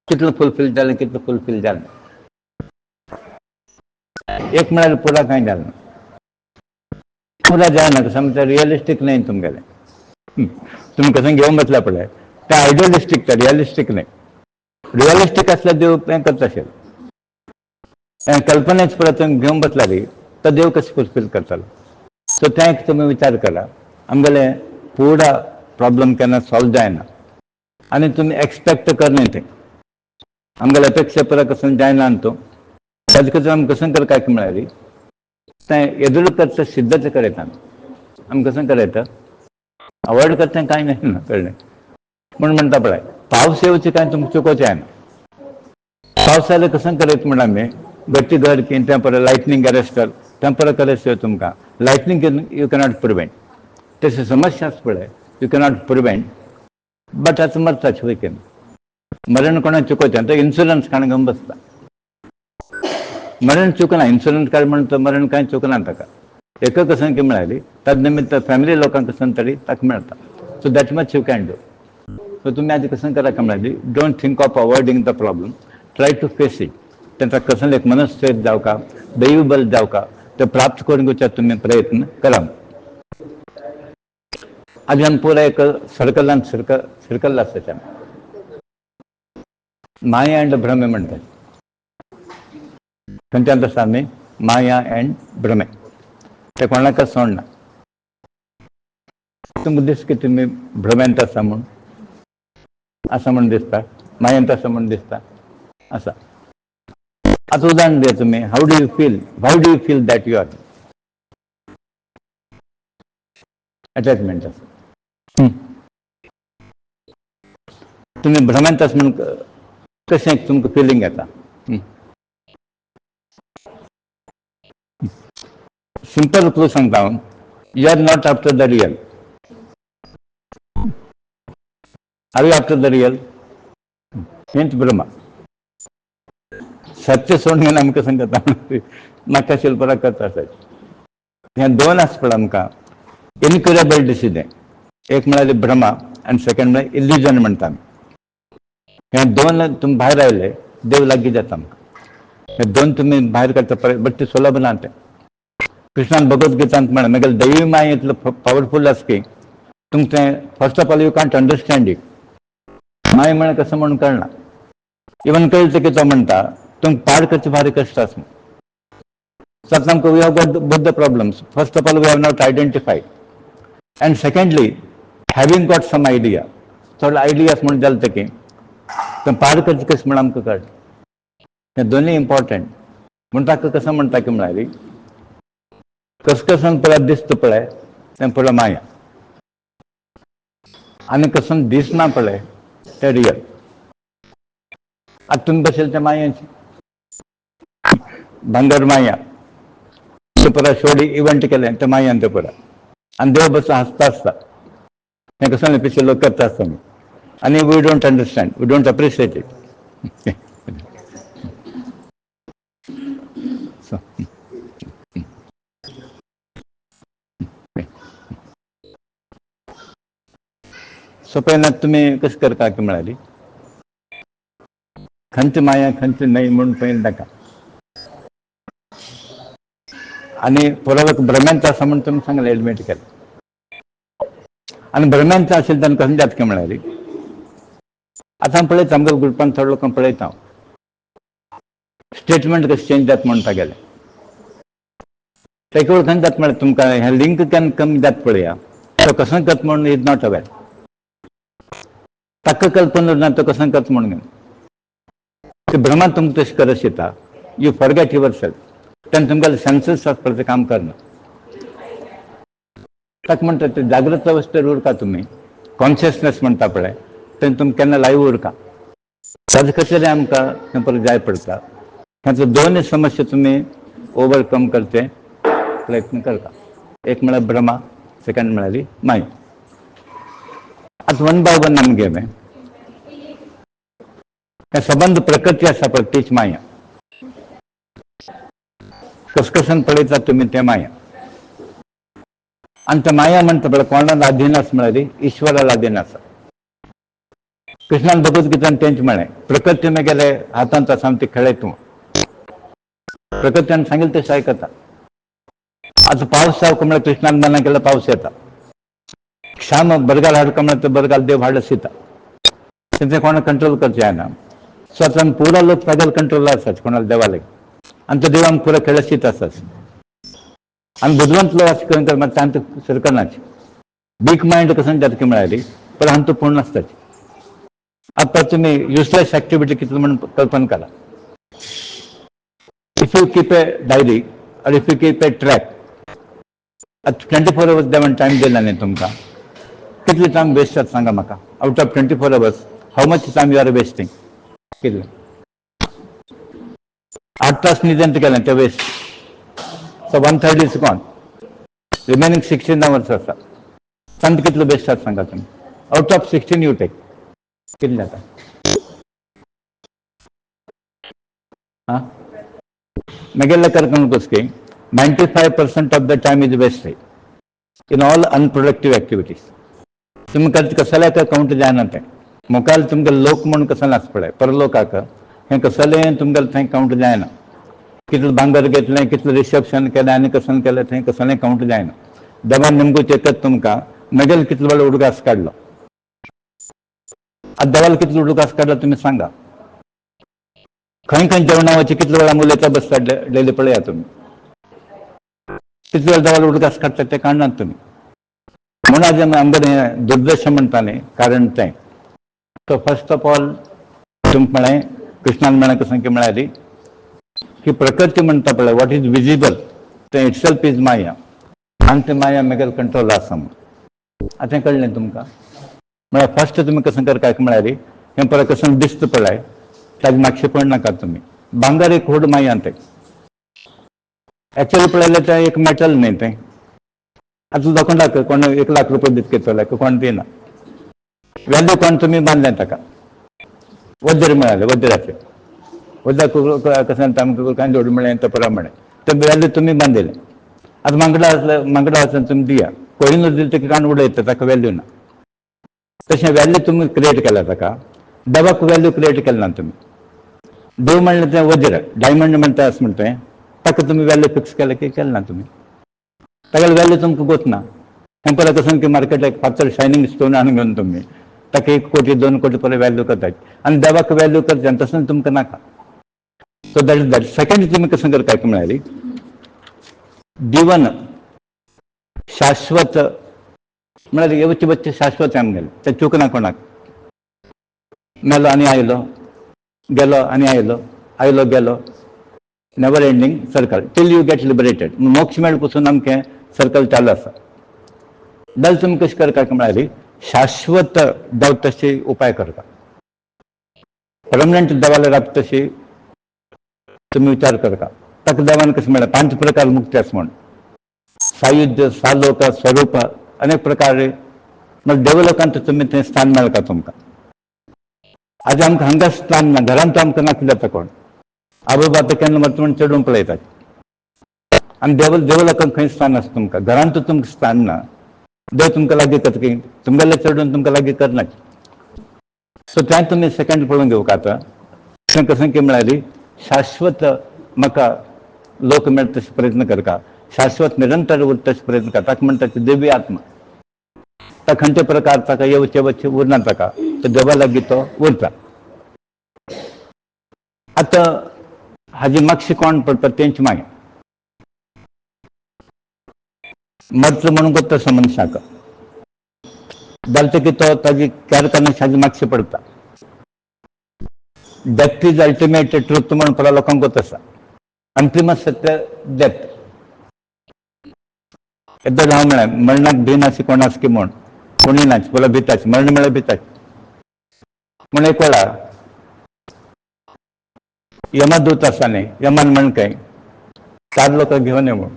कितलें फुलफील जालें कितलें फुलफील जालें एक म्हळ्यार पुरा कांय जालें ना पुरा जायना कसं ते रियलिस्टीक न्ही तुमगेलें तुम्ही कसं घेवन बसला पळय ते आयडियलिस्टीक ते रियलिस्टीक न्ही रियलिस्टीक आसल्यार देव हें करता आशिल्लो कल्पनेच परत घेवन बसला रे तो देव कशें फुलफील करतलो सो तें एक तुमी विचार करा आमगेले पुरा प्रॉब्लम केन्ना सॉल्व जायना आनी तुमी एक्सपेक्ट करना तें आमगेले अपेक्षा परत कसं जायना तो ताजे कसं आमी कसं करता की म्हळ्यार तें एदूर करता सिद्धच करयता आमी कसं करयता अवॉयड करता कांय ना कळ्ळें म्हणून म्हणटा पळय पावस येवचे कांय तुमकां चुकोवचें जायना पावस आयल्यार कसं करयता म्हण आमी गच्ची घर की तें परत लायटनींग अरेस्ट कर तें परत अरेस्ट कर तुमकां लायटनींग यू कॅनॉट प्रिवेंट तशी समस्या आसा पळय यू कॅनॉट प्रिवेंट बट आतां मरता वयकेन मरण कोणाक चुकोवचें तो इन्शुरन्स काण घेवन बसता मरण चुकना इन्शुरन्स कार्ड म्हणून तो मरण कांय चुकना ताका एक कसं की म्हळ्यार ताजे निमित्त फॅमिली लोकांक कसं तरी ताका मेळटा so that much you can do so तुमी आतां कसं करा काय म्हळ्यार don't think of avoiding the problem try to face it त्यांचा कसं एक मनस्थित जाव का दैवी बल जाव का ते प्राप्त करून घेवचे तुम्ही प्रयत्न करा आज आमी पुरा एक सर्कलान सर्कल आसा तें माया एंड भ्रमे म्हणटात खंयच्यान आसा आमी माया एंड भ्रमे ते कोणाकच सोडना तुमकां दिसता की तुमी भ्रमेंत आसा म्हूण दिसता मायेंत आसा म्हूण दिसता आसा आता उदाहरण दिया तुम्ही how do you feel that you are attachment आसा तुम्ही भ्रमांत आसा म्हणून कशें तुमकां फिलींग येता सिंपल क्लू सांगता हांव you are not after the real are you after the real हेंच भ्रमा सत्य सोडून घेवन आमी कसं करता नाका शिल्परा करता आसत हे दोन आसा पळय आमकां इनक्युरेबल डिसीज एक म्हळ्यार भ्रमा आनी सेकंड म्हळ्यार इल्युजन म्हणटा आमी हे दोन तुमी भायर आयले देव लागीं जाता आमकां हे दोन तुमी भायर काडटा पळय बट ते सुलभ ना तें कृष्णान भगवद्गीतांत म्हळें म्हगेलें दैवी माय इतलो पावरफूल आसा की तुमकां first of all you can't understand it माय म्हण कसं म्हणून कळना. इवन कळतं की तो म्हणता तुम पार करचे भारी कष्ट आस. So we have got both the problems. First of all, we have not identified. And secondly, having got some idea. थोडं आयडियास म्हणून जालतं की पार करचे कसं म्हणून आमकां कळटा. हे दोन्ही इम्पॉर्टंट. म्हणून ताका कसं म्हणटा की म्हळ्यार कसकसन पळय दिसता पळय तें पळय माया. आनी कसन दिसना पळय तें रियल. आता तुम्ही बसेल त्या मायाची भांगर माया ते परत शेवटी इव्हेंट केले त्या मायान ते परत आणि देव बस हसता असता हे कसं पिक्चर लोक करता असता मी आणि we don't understand, we don't appreciate it. सोपयनात तुम्ही कसं करता की म्हणाली खंच माया खंच नाही म्हणून पळय नाका आणि पुरावक भ्रम्यांचा असं म्हणून तुम्ही सांगाल ऍडमिट केलं आणि भ्रम्यांचा असेल तर कसं जात की म्हणाली आता पळयता आमकां ग्रुपान थोडे लोक पळयता स्टेटमेंट कशें चेंज जाता म्हणटा गेले तेका वळखून जाता म्हळ्यार तुमकां हे लिंक केन्ना कमी जाता पळया तो कसं करता म्हणून इज नॉट अवेर. ताका कल्पना ना तो कसं करता म्हणून ते भ्रमात तुमकां तशें करत येता. You forget your self. तेन्ना तुमकां सेन्सस आसपाचें काम करना. ताका म्हणटा ते जागृत अवस्थेर उरता तुमी कॉन्शियसनेस म्हणटा पळय तेन्ना तुमी केन्ना लायव्ह उरका. ताजे खातीर आमकां परत जाय पडटा. तांचो दोनूय समस्या तुमी ओवरकम करचे प्रयत्न करता. एक म्हळ्यार भ्रमा, सेकंड म्हळ्यार माया. आता वन बाय वन आमी घेवया. हे संबंध प्रकृती आसा पळय तीच माया. कसकसन पळयता तुमी तें माया आणि त्या माया म्हणटा पळय कोणाला अधीन आसा म्हळ्यार ईश्वराला अधीन आसा. कृष्णान भगवद्गीतान तेंच म्हळें प्रकृती म्हगेले हातांत आसा ती खेळय तूं. प्रकृतीन सांगिल्लें तशें आयकता. आता पावस जावं म्हळ्यार कृष्णान मना केल्यार पावस येता. श्याम बरगाल हाडका म्हळ्यार तो बरगाल देव हाडस येता. तें कोणा कंट्रोल करचें जायना. स्वतः पुरा लोक तागेले कंट्रोल आसात कोणाला देवाले आणि तो देव आमकां पुरो खेळसीत आसात आणि बुद्धवंत लोक अशें करून मात तांत सरकनाचे. बीक मायंड कसं जाता की म्हळ्यार पण हांव तो पूर्ण आसताचे. आता तुमी युजलेस ऍक्टिव्हिटी कितले म्हणून कल्पना करा. If you keep a diary और if you keep a track 24 hours देवान टायम दिला न्ही तुमकां कितले टायम वेस्ट जाता सांगा म्हाका. Out of 24 hours how much time you are wasting. कितले 8 तास निदंत केलें ते waste. So 1/3 is gone. Remaining 16 hours आसा. तांत कितलो बेस्ट जाता सांगा तुमी. आउट ऑफ 16 यू टेक कितले जाता. हां म्हगेले करकन कसकी 95% of the time is waste in all unproductive activities. तुमी कसले काउंट जायना तें मुखार तुमकां लोक म्हणून कसले आसा पळय परलोकाक हें कसलें तुमकां थंय काउंट जायना. कितलें भांगर घेतलें कितलें रिसेप्शन केलें आनी कसलें केलें थंय कसलें काउंट जायना. देवान नेमको चेकत तुमकां म्हगेलो कितलो वेळ उडकास काडलो. आतां देवाला कितलो उडकास काडलो तुमी सांगा. खंय खंय जेवणावरची कितले वेळा उलयता बसता डेली पळया तुमी. कितले वेळ देवाला उडकास काडटा तें काडनात तुमी. म्हणून आज आमगेर हें दुर्दर्श म्हणटालें कारण तें. सो फर्स्ट ऑफ ऑल तुमकां म्हळें कृष्णान म्हळें कसं की म्हळ्यार की प्रकृती म्हणटा पळय वॉट इज विजिबल तें इटसेल्फ इज माया आनी तें माया म्हगेले कंट्रोल आसा म्हणून. आतां कळ्ळें तुमकां. म्हळ्यार फर्स्ट तुमी कसं करता म्हळ्यार हें परत कसं दिसता पळय ताका मातशें पड नाका तुमी. भांगर एक व्हड माया तें एक्चुअली पळयलें तें एक मेटल न्ही तें. आतां लोखंडाक कोण 1 लाख रुपये दिता घेतले कोण दिना. व्हॅल्यू कोण तुमी बांदलें ताका. वज्र मेळालें वज्राचें. वज्राक कसं आमकां कांय जोड म्हळें तो परवा म्हळें तें व्हॅल्यू तुमी बांदिलें. आतां मांगडा वचून तुमी दिया कोहिनूर दिलें तें काण उडयता ताका व्हॅल्यू ना. तशें व्हॅल्यू तुमी क्रिएट केला ताका. देवाक व्हॅल्यू क्रिएट केलें ना तुमी. देव म्हणलें तें वज्र डायमंड म्हणटा आसा म्हणटा तें ताका तुमी व्हॅल्यू फिक्स केलें की केलें ना तुमी. तागेले व्हॅल्यू तुमकां गोत ना. हें परत कसं की मार्केटाक फातर शायनींग स्टोन हाडून घेवन तुमी ताका 1 कोटी 2 कोटी पर्यंत व्हॅल्यू करतात आणि देवाक व्हॅल्यू करचे आनी तसं तुमकां नाका. So that is that. Second तुमी कसं करता काय म्हळ्यार दिवन शाश्वत म्हळ्यार येवचे बच्चे शाश्वत आमगेले ते चुकना कोणाक. मेलो आनी आयलो, गेलो आनी आयलो, आयलो गेलो, never ending circle till you get liberated. मोक्ष मेळ पासून आमचें सर्कल चालू आसा. जाल्यार तुमी कशें करता म्हळ्यार शाश्वत देव तशे उपाय करता. परमनंट देवाला रावता तशी तुम्ही विचार करता. ताका देवान कशें म्हळ्यार 5 प्रकार मुक्ती आसा म्हण. सायुध्य, सालोक, स्वरूप अनेक प्रकारे देवलोकांत तुमी थंय स्थान मेळटा तुमकां. आज आमकां हांगा स्थान ना, घरांत आमकां नाका जाता कोण. आवय बापूय केन्ना वर्तमान चडून पळयतात आनी देवलोकांत खंय स्थान आसा तुमकां. घरांत तुमकां स्थान ना. देव तुमकां लागीं करता की तुमगेले चडून तुमकां लागीं करना. सो तें तुमी सेकंड पळोवन घेवंक आतां. थंय कशें की म्हळ्यार शाश्वत म्हाका लोक मेळटा तशे प्रयत्न करता. शाश्वत निरंतर उरता तशे प्रयत्न करता. ताका म्हणटा दिव्य आत्मा. ताका खंयचे प्रकार ताका येवचे वचचे उरना. ताका तो देवा लागीं तो उरता. आतां हाजी मागशी कोण पडटा तेंची मागीर मरचो म्हणून करता तसो मनशाक जाल्यार की तो ताजी कॅर करना हाजी मागशी पडटा. डेथ इज अल्टिमेट ट्रूथ म्हणून पळय लोकांक आसा. अंतिम सत्य डेथ. एकदां हांव म्हळें मरणाक भिनाशी कोण आसा की म्हूण. कोणी नाच पळय भिताच. मरण म्हळ्यार भिताच. म्हण एक वेळा यमदूत आसा न्ही, यमान म्हण खंय 4 लोक घेवन ये म्हूण.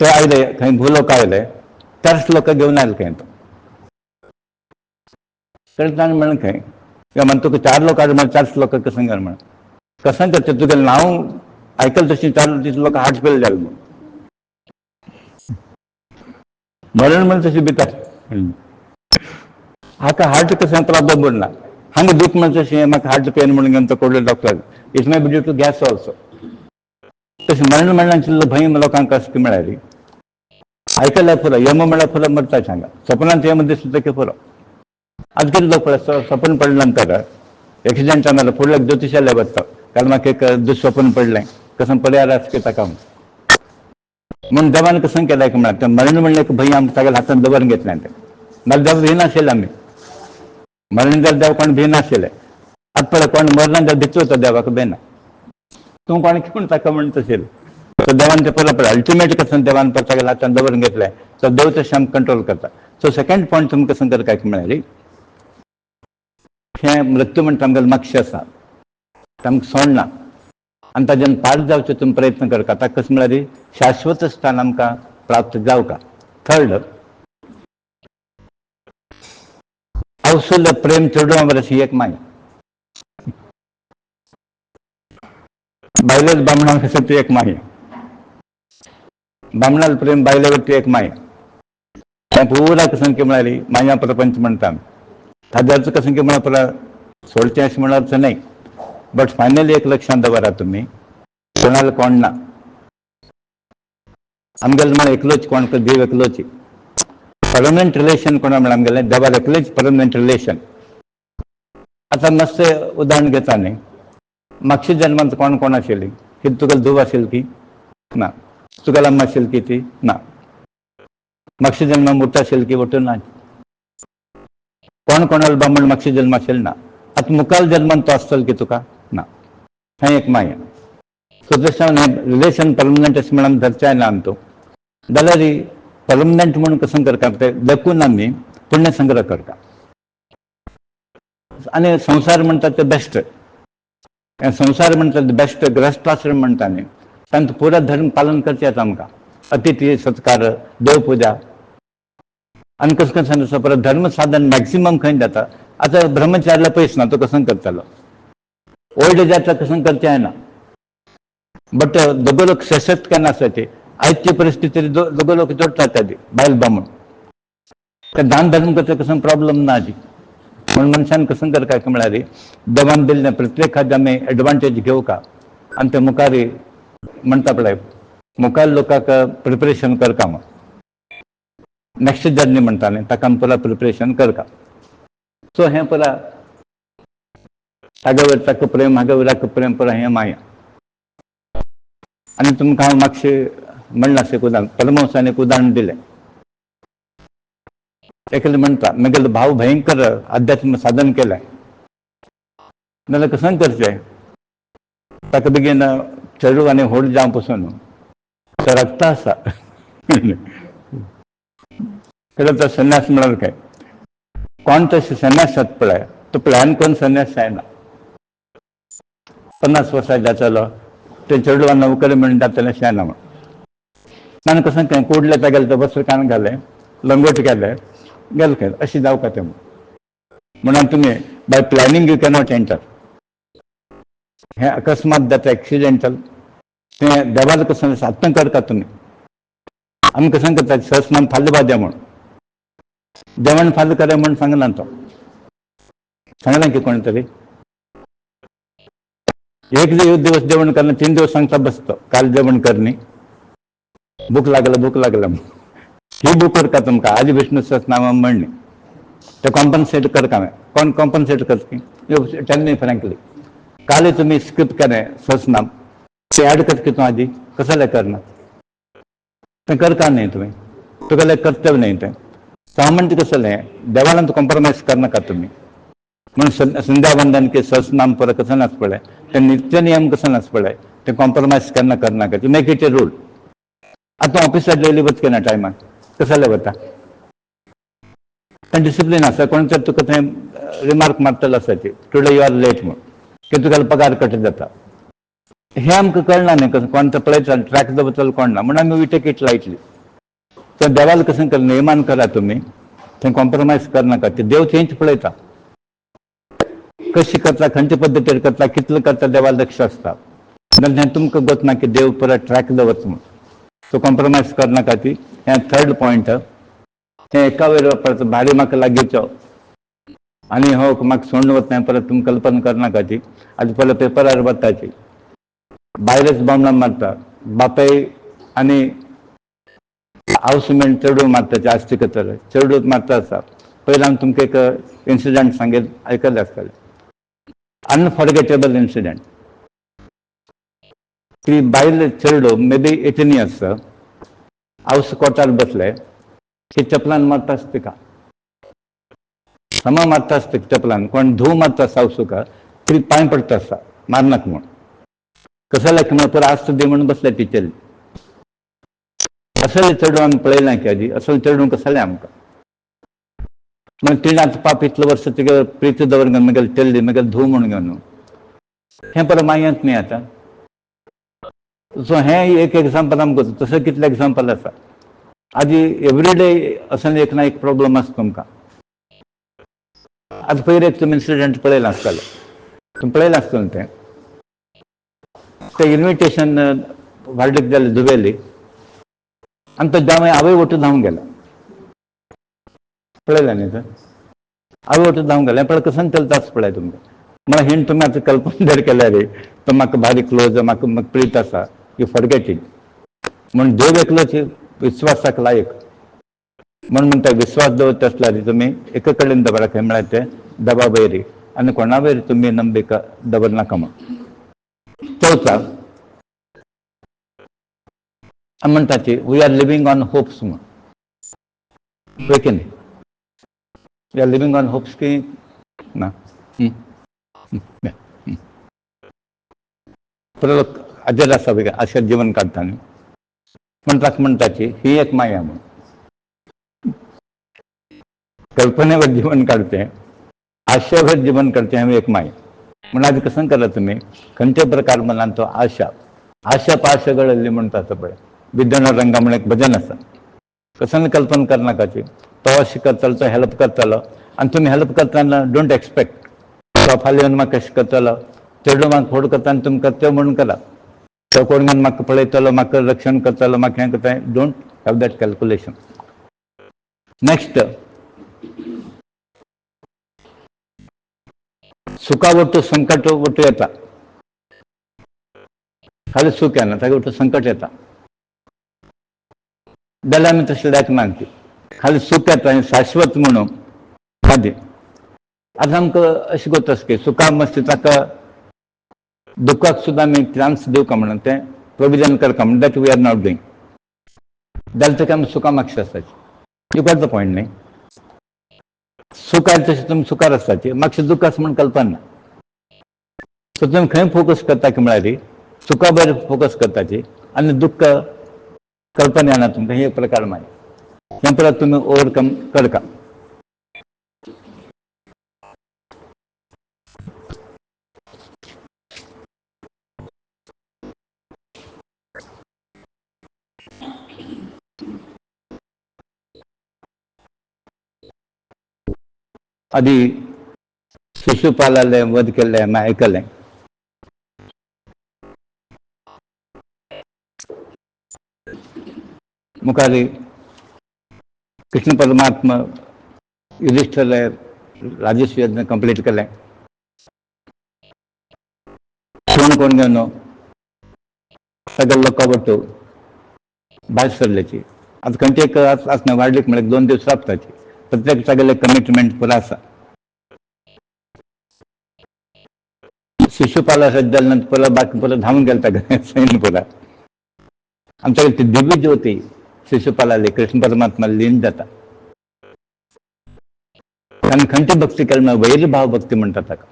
ते आयले खंय भूलोक आयले. 4 लोक घेवन आयले खंय तो. तर ताणें म्हण खंय यमान तुका 4 लोक आयले म्हण 4 लोक कसं कर म्हण. कसं करता तुगेलें नांव आयकल तशी 4 लोक हार्ट फेल जाले म्हूण. मरण म्हण तशी भितात. हाका हार्ट कसं प्रॉब्लम उरना. हांगा दूख म्हण तशें म्हाका हार्ट पेन म्हणून घेवन तो कोडलो doctor. It may be due to gas also. तशें मरण म्हणल्यार भंय लोकांक आसा की म्हळ्यार आयकल्यार पुरो. यम म्हळ्यार पुरो मरताच हांगा. स्वप्नांत यम दिसलो की पुरो. आज कितें लोक पळय स्वप्न पडले नंतर एक्सिडेंट जालो फुडल्या ज्योतिशाले वता कारण म्हाका एक दुःस्वप्न पडलें. कसं परिहार आसा की ताका म्हूण देवान कसं केलें की म्हळ्यार मरण म्हणलें की भंय आमकां तागेल्या हातान दवरून घेतलें तें. नाल्यार देव भिनाशिल्ले आमी. मरण जाल्यार देव कोण भिनाशिल्ले. आतां पळय कोण मरना जाल्यार भितर वता देवाक भिना. तूं कोण कितें ताका म्हण तशें. सो देवान ते पळय अल्टिमेट कसं देवान तागेल्या हातान दवरून घेतलें. सो देव तशें आमकां कंट्रोल करता. सो सेकंड पॉयंट तुमी कसं करता काय म्हळ्यार हें मृत्यू म्हणटा आमगेलें मातशें आसा. आमकां सोडना आनी ताच्यान पार जावचें तुमी प्रयत्न करता. ताका कसं म्हळ्यार शाश्वत स्थान आमकां प्राप्त जावका. थर्ड अवसुल्य प्रेम चेडवा वरशी एक माय. बायलेच बामणाक आसा ती एक माय. बामणाल प्रेम बायले वरती एक माय. पुरा कसं की म्हळ्यार माया प्रपंच म्हणटा. ताज्याच कसं की म्हळ्यार पुरा सोडचें अशें म्हणप नाही. बट फायनली एक लक्षांत दवरा तुमी कोणाला कोण ना. आमगेले म्हळ्यार एकलोच कोण देव एकलोच. परमनंट रिलेशन कोणा म्हळ्यार आमगेलें देवार एकलेच परमनंट रिलेशन. आतां मातशें उदाहरण घेता न्ही. मागच्या जन्मांत कोण कोण आशिल्ली की तुगेली धूव आशिल्ली की ना. तुगेली अम्मा आशिल्ली की ती ना. मागच्या जन्मांत मोठो आशिल्ली की मोठो ना. कोण कोणाला बामण मागच्या जन्म आशिल्लो ना. आतां मुखाल जन्मान तो आसतलो की तुका ना. हें एक माया. सो तशें रिलेशन परमनंट अशें म्हणून धरचें ना आमी तूं जाल्यार परमनंट म्हणून कसं करता ते देखून आमी पुण्य संग्रह करता. आनी संसार म्हणटा ते बेस्ट. संसार म्हणटा ते बेस्ट ग्रहस्थाश्रम म्हणटा न्ही तांचो पुरो धर्म पालन करचें आमकां. अतिथी सत्कार देवपुजा आनी कसं कसं परत धर्म साधन मॅक्सिमम खंय जाता. आतां ब्रह्मचार्याला पयस ना तो कसं करतालो. ओल्ड एजातला कसं करचें ना. बट दोगो लोक सशक्त केन्ना आसा ते आयजचे परिस्थितीत दोगो लोक जोडटात आदी बायल बामण. ते दान धर्म करता कसं प्रॉब्लेम ना आदी. म्हणून मनशान कसं करता की म्हळ्यार देवान दिल्लें प्रत्येक हाजे आमी एडवांटेज घेवका आनी ते मुखार म्हणटा पळय मुखार लोकांक प्रिपरेशन करता म्हण. नेक्स्ट जर्नी म्हणटाले ताका आमी पयला प्रिपरेशन करता. सो हें पयला तागे वयर ताका प्रेम हागे वयर ताका प्रेम पयला हें माया. आनी तुमकां हांव मातशें म्हणलां एक उदाहरण, परमहंसान एक उदाहरण दिलें. एकले म्हणटा म्हगेलो भाव भयंकर अध्यात्म साधन केलें, नाल्यार कसं करचें? ताका बेगीन चेडू आनी व्हड जावं पसून तो रक्त आसा तो संन्यास म्हळ्यार काय? कोण तशें संन्यास जाता पळय तो प्लॅन करून संन्यास जायना. 50 वर्सां जातलो ते चेडू आनी नोकरी म्हणून जातलें शेना म्हण. नान कसं केलें, कुडले तागेलें तो वस्त्र कान घालें, लंगोट केलें, गेल केलें, अशें जावं तें म्हणून तुमी by planning you cannot enter. हें अकस्मात जाता एक्सिडेंटल, तें देवाला कसं साधन करता तुमी. आमी कसं करता सहस्रनाम फाल्ल बाद्या म्हूण जेवण फाल्ल करे म्हूण सांगला तो. सांगला की कोण तरी एक दिवस जेवण करणं, 3 दिवस सांगता बसतो काल जेवण करणी, भूक लागलं ही भूक करता तुमकां आज विष्णू सहस्रनाम म्हणणी. ते कॉम्पन्सेट करता कोण कॉम्पन्सेट करता? टेल मी फ्रँकली, काल तुम्ही स्किप करें सहस्रनाम ते ऍड करता तू आधी कसं करना ते करता नाही तुम्ही, तुका कर्तव्य नाही ते. तो म्हणते कसं देवाला कॉम्प्रोमाइज करना का तुम्ही. म्हणून संध्यावंदन के सहस्रनाम पर कसं नाच पडे, ते नित्य नियम कसं नाच पडे, ते कॉम्प्रोमाइज करना का, मेक इट ए रूल. आता ऑफिसात डेली वच केना टायमार कसं वता पण डिसिप्लिन आसा. कोण तर तुका थंय रिमार्क मारतलो आसा ती टुडे यू आर लेट म्हणून की तुगेलो पगार कट जाता. हे आमकां कळना न्ही, कसं कोण तर पळयता ट्रॅक दवरतलो कळना म्हणून आमी वी टेक इट लायटली. तर देवाला कसं कर, नेमान करा तुम्ही, थंय कॉम्प्रोमाइज करनाका. ते देव थंयच पळयता कशी करता, खंयच्या पद्दतीर करता, कितलं करता, देवाला लक्ष आसता. जाल्यार तुमकां गत ना की देव परत ट्रॅक दवरता म्हणून. सो कॉम्प्रोमाइज करनाका ती. हें थर्ड पॉयंट. तें एका वयर परत भारी म्हाका लागींचो आनी हो म्हाका सोडून वता परत तुमी कल्पना करनाका ती. आतां पयलें पेपरार वताची भायरच बामणां मारता, बापाय आनी हावसमेंट चेडू मारता, आस्ती करतले चेडू मारता आसा. पयलीं हांवें तुमकां एक इन्सिडंट सांगेल, आयकलें आसतलें. Unforgettable incident. ती बायल चेडू मे बी 18 इयर्स हावस कोर्टार बसले की चपलान मारता आसता तिका, समा मारता आसता चपलान. कोण धूव मारता आसता हावसूका, ती पांय पडटा आसता मारनाका म्हूण. कसं की म्हणून पुरो आस्त दी म्हणून बसले टिचर. असले चेडू आमी पळयलां की आजी, असले चेडू कसले आमकां. म्हणून तिणें आतां पाप इतलें वर्स तिगे प्रीती दवरून म्हगेली चेल्ली म्हगेली धूव म्हणून घेवन हें परत मायत न्ही आतां. सो हें एक एग्जाम्पल आमकां. तसं कितले एग्जाम्पल आसा. आजी एवरीडे असं एक ना एक प्रॉब्लम आसता तुमकां. आतां पयलीं एक तुमी इन्सिडंट पळयलां आसतलें, तुमी पळयलां आसतलें तें इन्विटेशन वाडीक जालें दुबेली आनी तो जावय आवय वटू धांवून गेला. पळयलें न्ही तर आवय वटू धांवून गेलें. पळय कसं चलता आसता पळय तुमकां. म्हळ्यार हिण तुमी आतां कल्पना जर केल्यार तो म्हाका भारी क्लोज, म्हाका प्रीत आसा, यू फॉरगेट इट. म्हणून देव एकलोच विश्वासाक लायक. म्हणून म्हणटा विश्वास दवरता आसल्यार तुमी एका कडेन दवरा, खंय म्हळ्यार ते देवा वयरी, आनी कोणा वयर तुमी नंबिका दवरनाका म्हूण. चवथा म्हणटा ती we are living on hopes म्हूण. पळय की न्ही, we are living on hopes की ना. परत हाजेर आसा वेगळें अशें जीवन काडटा न्ही म्हण ताका म्हणटा की ही एक माया म्हणून. कल्पनेवर जीवन काढते, आशेवर जीवन काढते, हांवें एक माय म्हणून आज कसं करा तुम्ही खंयचे प्रकार मनान तो आशा पाश गळल्ली म्हणटा पळय. विद्यान रंगा म्हणून एक भजन आसा. कसं कल्पना करनाका ती. तो अशें करतलो, तो हेल्प करतलो आनी तुमी हेल्प करतना डोंट एक्सपेक्ट तो फाल्यां येवन म्हाका कशें करतलो, चेडूं म्हाका फोड करता आनी तुमी कर्तव्य म्हणून करा. तो कोण घेवन म्हाका पळयतलो, म्हाका रक्षण करतलो, म्हाका हें करता. Don't have that calculation. Next सुखा वटू संकट वटू येता. खाली सुख येना, ताका वटू संकट येता. जाल्यार आमी तशें लायक ना ती. खाली सुख येता आनी शाश्वत म्हणून खादी आज आमकां अशें कोत्तास की सुखाक मस्ती ताका दुखाक सुद्दां आमी चान्स दिवं का म्हणून तें प्रोविजन करता म्हणून that we are not doing जाल्यार ताका आमी सुखां मागची आसताची यू गॉट द पॉयंट न्ही सुख आहे तशें तुमी सुखार आसताची मातशें दुख आसा म्हण कल्पना ना सो तुमी खंय फोकस करता की म्हळ्यार सुखा भायर फोकस करताची आनी दुःख कल्पना येना तुमकां हे एक प्रकार मागीर हें परत तुमी ओवरकम करता आदी शिशुपालाले वध केल्ले हांवें आयकलें मुखारी कृष्ण परमात्मा युधिष्ठिराले राजस्व यज्ञ कंप्लीट केलें कोण घेवन सगळे लोकां वटू भायर सरल्याची आतां खंयची एक आसना वाडलीक म्हळ्यार 2 दीस राबताची प्रत्येक सगळे कमिटमेंट पुरो आसा शिशुपाला सज्ज जाले नंतर परत बाकी परत धांवून गेलता सैन्य पुरा आमच्या ती दिव्य ज्योती शिशुपालाली कृष्ण परमात्मा लीन जाता ताणें खंयची भक्ती केली वैरी भाव भक्ती म्हणटा ताका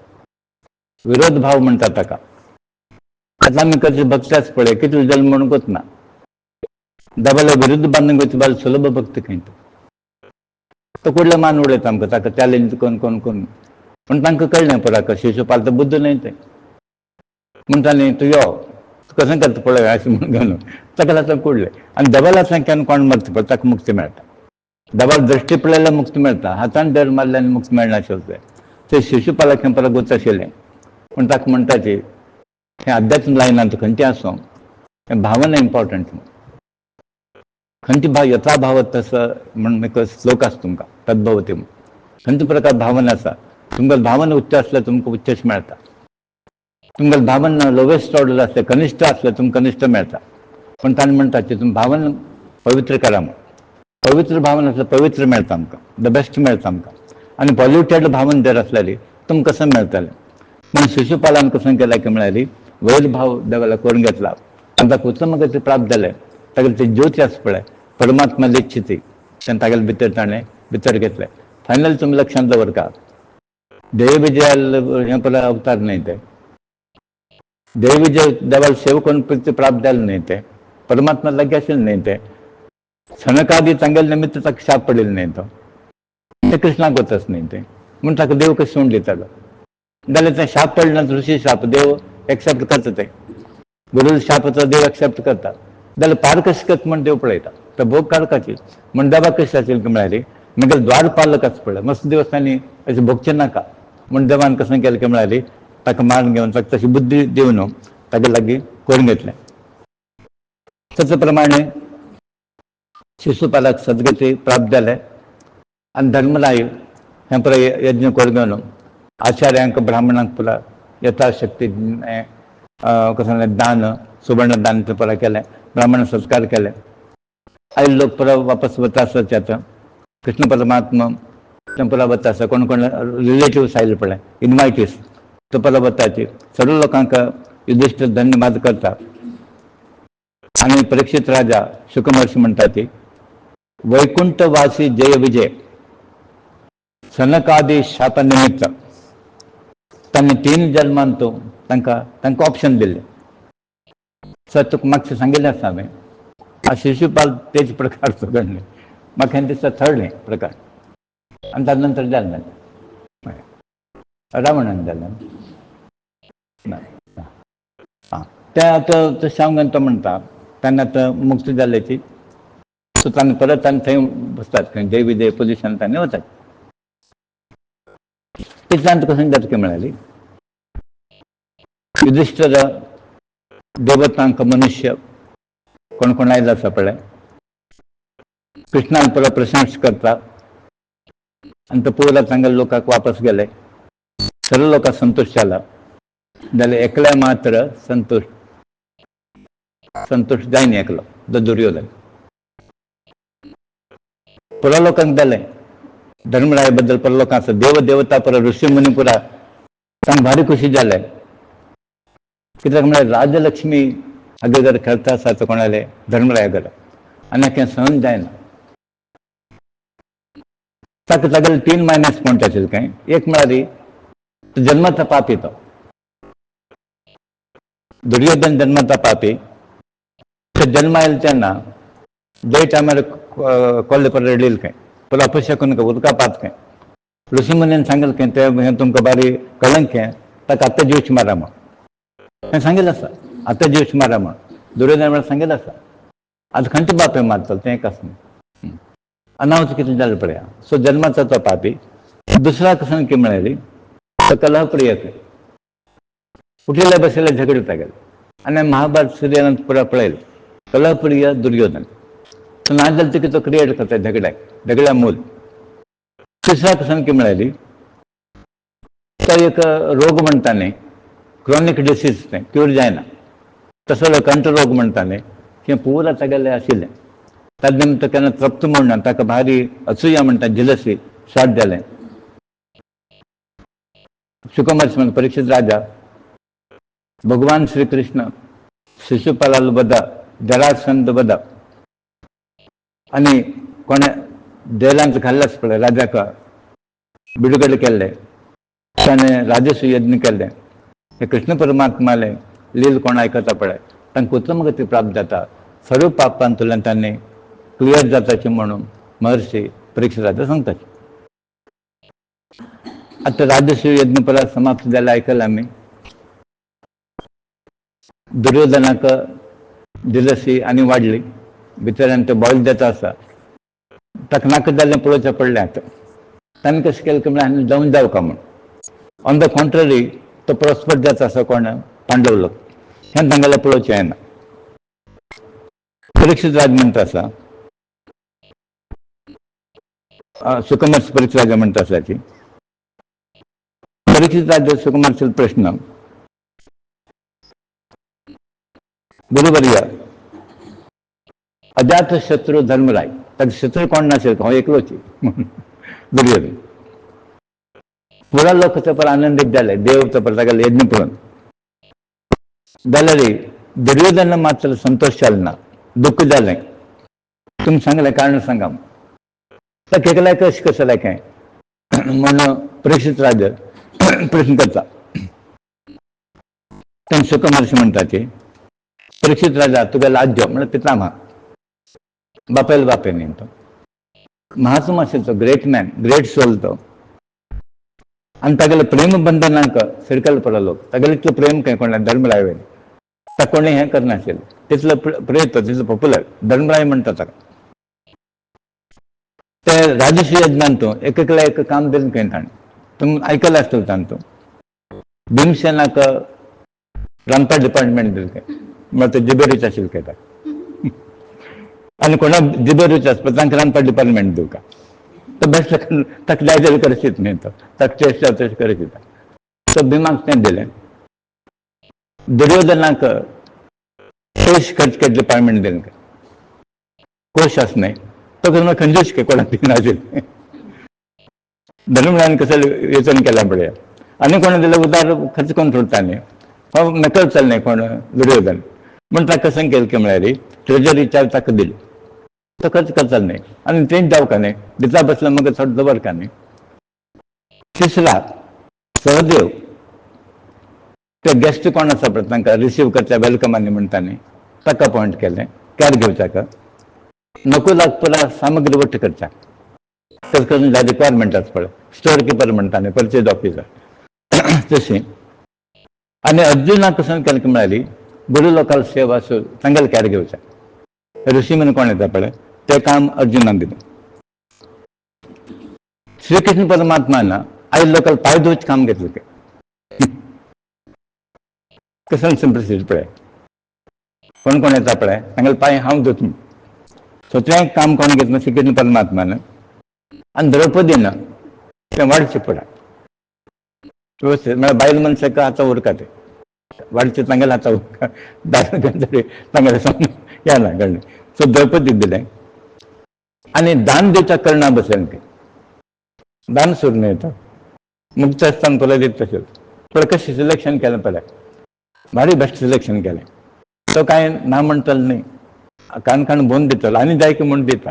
विरोध भाव म्हणटा ताका आतां आमी करची भक्ती आसा पळय कितले जल्म म्हणून कोतना डबल विरुद्ध बांदून वयता बाल सुलभ भक्ती खंय तो कुडले मान उडयता आमकां ताका चॅलेंज कोण पूण तांकां कळ्ळें पुरा शिशुपाल तर बुद्ध न्हय तें म्हणटाली तूं यो कशें करता पळय अशें म्हणून घेवन ताका लागून कुडले आनी डबल आसा कोण मरता पळय ताका मुक्ती मेळटा डबल दृश्टी पळयल्यार मुक्ती मेळटा हातान डर मारल्यार मुक्ती मेळना आशिल्लें ते शिशुपालाक हें परत गोच आशिल्लें पूण ताका म्हणटाची हें अध्यात्म लायनात खंयचें आसूं हें भावना इम्पॉर्टंट खंयची भाव यथा भाव तसं म्हणून एक श्लोक आसा तुमकां तद्भवती म्हणून खंयचे प्रकार भावना आसा तुमकां भावना उच्च आसल्यार तुमकां उच्चच मेळटा तुमकां भावना लोवेस्ट ऑर्डर आसले कनिश्ठ आसले तुमकां कनिश्ठ मेळटा पूण ताणें म्हणटा की तुमी भावना पवित्र करा म्हणून पवित्र भावना आसल्यार पवित्र मेळटा आमकां द बेस्ट मेळटा आमकां आनी पॉल्युटेड भावना जर आसल्यार तुमकां कसं मेळटलें म्हणून शिशुपालान कसं केलें की म्हळ्यार वैर भाव देवाला करून घेतला आनी ताका उत्तम गती प्राप्त जालें ताका ती ज्योती आसा पळय परमात्मा लिच्छिती तें तागेले भितर ताणें भितर घेतलें फायनल तुमी लक्षांत दवरता देवविजय हें पळय अवतार न्हय ते देवविजय देवाला सेवा करून प्रीती प्राप्त जालें न्हय ते परमात्मा लागीं आशिल्लें न्हय ते सनकादी तांगेले निमित्त ताका शाप पडिल्लो न्हय तो ते कृष्णाक वचस न्हय ते म्हूण ताका देव कशें सोडून दितालो जाल्यार तें शाप पडले नंतर ऋषी शाप देव एक्सेप्ट करता ते गुरू शापाचो देव एक्सेप्ट करता जाल्यार पार कशें करता म्हण देव पळयता तर भोग काडपाची म्हण देवा कशें आशिल्लें की म्हळ्यार म्हगेले द्वारपालक आसा पळय मस्त दिवसांनी अशें भोगचें नाका म्हण देवान कशें केलें की म्हळ्यार ताका मारून घेवन ताका तशी बुद्धी दिवन तागे लागीं करून घेतलें तच प्रमाणे शिशुपालाक सद्गती प्राप्त जालें आनी धर्मराय हें पळय यज्ञ करून घेवन आचार्यांक ब्राह्मणांक पुरा यथाशक्ती कसं दान सुवर्ण दान पुरा केलें ब्राह्मण संस्कार केले आयज लोक पुरा वापस वता आसत आतां कृष्ण परमात्मा तें पुरा वता आसा कोण रिलेटिव्स आयले पळय इन्वायटीस तो पुरा वताची सर्व लोकांक युधिष्ठीर धन्यवाद करता आनी परीक्षित राजा शुकमहर्षी म्हणटा ती वैकुंठवासी जय विजय सनकादी शाप निमित्त तांणी 3 जन्मांत तांकां ऑप्शन दिल्लें सर तुका मातशें सांगिल्लें आसा हांवें हा शिशुपाल तेच प्रकारचो घडले म्हाका हें दिसता थर्ड हें प्रकार आनी ताजे नंतर जालें रावणान जालें तें आतां तशें हांव तो म्हणटा ताणें आतां मुक्त जाल्याची सो ताणें परत ताणें थंय बसतात खंय जय विजय पोजिशन ताणें वतात तेच्यानंतर कशें जाता की म्हळ्यार युधिष्ठीर देवतांक मनुष्य कोण आयला आसा पळय कृष्णान परत प्रशंसा करता आनी तो पुरा तांगेल्या लोकांक वापस गेले सर्व लोकांक संतोष जाला जाल्यार एकल्या मात्र संतोष जायना एकलो तो दुर्योधन पुरा लोकांक दिलें धर्मराया बद्दल पर लोकांचं देव देवता पर ऋषी मुनी पुरा सांग भारी खुशी जाले कित्याक म्हळ्यार राजलक्ष्मी हागे जर खेळता आसा तो कोणाले धर्मराया घरा आनी हाका सहन जायना ताका तागेले 3 मायनस पॉयंट आशिल्ले काय एक म्हळ्यार जन्माचा पापी तो दुर्योधन जन्माचा पापी तो जन्म आयलो तेन्ना जे टायमार कोल्ले पर रडील काय तुला अपशकून उदका पात काय ऋषी मुनीन सांगलें काय ते तुमकां बारी कळंक काय ताका आतां जीवच मारा म्हण सांगिल्लें आसा आतां जीवच मारा म्हण दुर्योधन म्हळ्यार सांगिल्लें आसा आतां खंयचे बापय मारतलो तें एक आसना अनावच कितें जालें पळया सो जन्माचा तो पापी दुसरा कसन की म्हळ्यार तो कलहप्रिय काय उठिल्ले बसिल्ले झगडता गेले आनी महाभारत सिरियलांत पुरा पळयलें कलहप्रिय दुर्योधन सो ना जाल्यार तिका तो क्रिएट करता झगड्या मूल तिसरा कसन की म्हळ्यार तो एक रोग म्हणटाले क्रॉनिक डिसीज तें क्यूर जायना तसलो कंठ रोग म्हणटाले की पुरा तागेलें आशिल्लें ताजे निमत केन्ना तृप्त म्हणना ताका भारी असूया म्हणटा जिलसी स्टार्ट जालें सुकुमार म्हण परीक्षित राजा भगवान श्री कृष्ण शिशुपालाल वधा जरासंध वधा आनी कोणे जेलांत घाल्लाच पळय राजाक बिडगड केल्ले ताणें राजसूय यज्ञ केल्ले हे कृष्ण परमात्माले लील कोण आयकता पळय तांकां उत्तम गती प्राप्त जाता सर्व पापांतल्यान तांणी क्लियर जाताचें म्हणून महर्षी परीक्षित राजा सांगतात आता राजसूय यज्ञ परत समाप्त जालें आयकलां आमी दुर्योधनाक जिलसी आनी वाडली भितऱ्यान ते बॉयल जाता आसा ताका नाका जाल्लें पळोवचें पडलें आतां ताणें कशें केलें म्हळ्यार आनी जावन जावका म्हण ऑन द कॉन्ट्ररी तो प्रॉस्पर जाता आसा कोण पांडव लोक हें तांगेलें पळोवचें येना परीक्षित राज म्हणटा आसा सुकुमार परीक्षित राजा म्हणटा आसा ती परीक्षित राजा सुकुमारचो प्रश्न गुरुवर्य अजात शत्रु धर्मराय ताका शत्रू कोण नाशिल्लो हांव एकलोच दुर्योधन पुरा लोक पर आनंदीत जाले देव पर तागेले यज्ञ पळोवन जाल्यार दुर्योधन मात्र संतोष जालो ना दुःख जालें तुमी सांगलें कारण सांगा ताका एकल्याक कशें कशें काय म्हण परीक्षित राजा प्रश्न करता तेन्ना सुकुमारशी म्हणटा की परीक्षित राजा तुगे राज्य म्हळ्यार पितामह बापेल बापे न्ही तो महात्मा आशिल्लो तो ग्रेट मॅन ग्रेट सोल तो आनी तागेले प्रेम बंधनांक सिडकल पडलो लोक तागेले इतलो प्रेम खंय कोणा धर्मराय वयले ताका कोणी हें करनाशिल्लें तितलो प्रेम तो तितलो पॉप्युलर धर्मराय म्हणटा ताका ते राजसूय यज्ञांत एकला एक काम दिलें खंय ताणें तुमी आयकलें आसतलें तांतू भीमसेनाक रांदपा डिपार्टमेंट दिलें खंय म्हळ्यार ते जिबेरूच आशिल्लें खंय ताका आनी कोणा जिबेरूच आसपा तांकां रांदपा डिपार्टमेंट दिवका तो बेस्ट ताका जाय जाल्यार करशीत न्ही तो ताका चेस्ट जाता तशें करशीत तो भिमाक तें दिलें दुर्योधनाक कोश खर्च के डिपार्टमेंट दिलें कोश आस न्ही तो कसं कंजूस के कोणाक दिनाशिल्लें धर्मरायान कसं वेचन केलां पळया आनी कोणा दिल्यार उदार खर्च करून सोडता न्ही हो नकळ चल्लें कोण दुर्योधन म्हण ताका कशें केलें की म्हळ्यार ट्रेजरी चार्ज ताका दिली तो खर्च करता न्ही आनी चेंज जावका न्ही दिता बसला मग थोडं दवरका न्ही तिसरा सहदेव ते गेस्ट कोण आसा पळय तांकां रिसीव करता वेलकम आनी म्हणटा न्ही ताका अपॉयंट केलें कॅर घेवच्याक नकुलाक पुरा सामग्री वट्ट करच्या तशें करून रिक्वायरमेंट आसा पळय स्टोर किपर म्हणटा न्ही परचेज ऑफिसर तशी आनी अर्जुनाक कसं केलें की म्हळ्यार गुरू लोकाल सेवा सो तांगेले कॅर घेवच्या ऋषी म्हणून कोण येता पळय ते काम अर्जुनाक दिलें श्री कृष्ण परमात्मान आयज लोकांक पांय धुवचें काम घेतलें तें कसं सिंपल पळय कोण कोण येता पळय तांगेले पांय हांव धुतलें सो तें काम कोण घेतलें श्री कृष्ण परमात्मान आनी द्रौपदीन तें वाडचें पडा व्यवस्थित म्हळ्यार बायल मनशाक आतां उरका तें वाडचें तांगेले आतां उरका दादले तांगेले येना कळ्ळें सो द्रौपदीक दिलें आणि दान दिवचा करणा बसेल की दान सोडून येतं मुक्त असताना तुला देत तसेल तुला कशी सिलेक्शन केलं पडलं भारी बेस्ट सिलेक्शन केलं तो काय ना म्हणताल नाही काण बोन देतो आणि जाय की म्हणून देता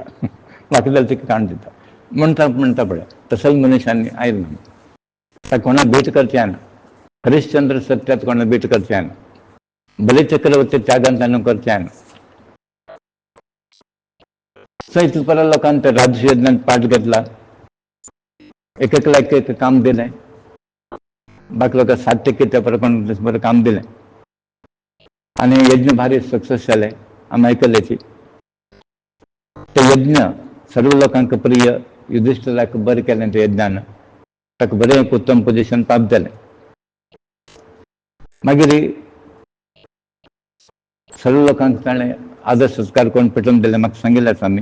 बाकी जायचं की काण देता म्हणता पडे तसंच मनुष्याने आयल ना त्या कोणा भेट करचे ना हरिश्चंद्र सत्यात कोणा भेट करचे ना बले चक्रवर्ती त्यागांतानं करचे ना परत लोकांना राजर्षी यज्ञात पाठ घेतला एक एक काम दिलंय बाकी लोक 7% त्या परत बरं काम दिलंय आणि यज्ञ भारी सक्सेस झालाय आम्ही ऐकल्याची ते यज्ञ सर्व लोकांक प्रिय युधिष्ठिराक बरं केलं ते यज्ञानं ताका बरें एक उत्तम पोजिशन प्राप्त झालें मागीर सर्व लोकांक ताणें आदर संस्कार करून पेटोवन दिले म्हाका सांगिल्लें आसा आमी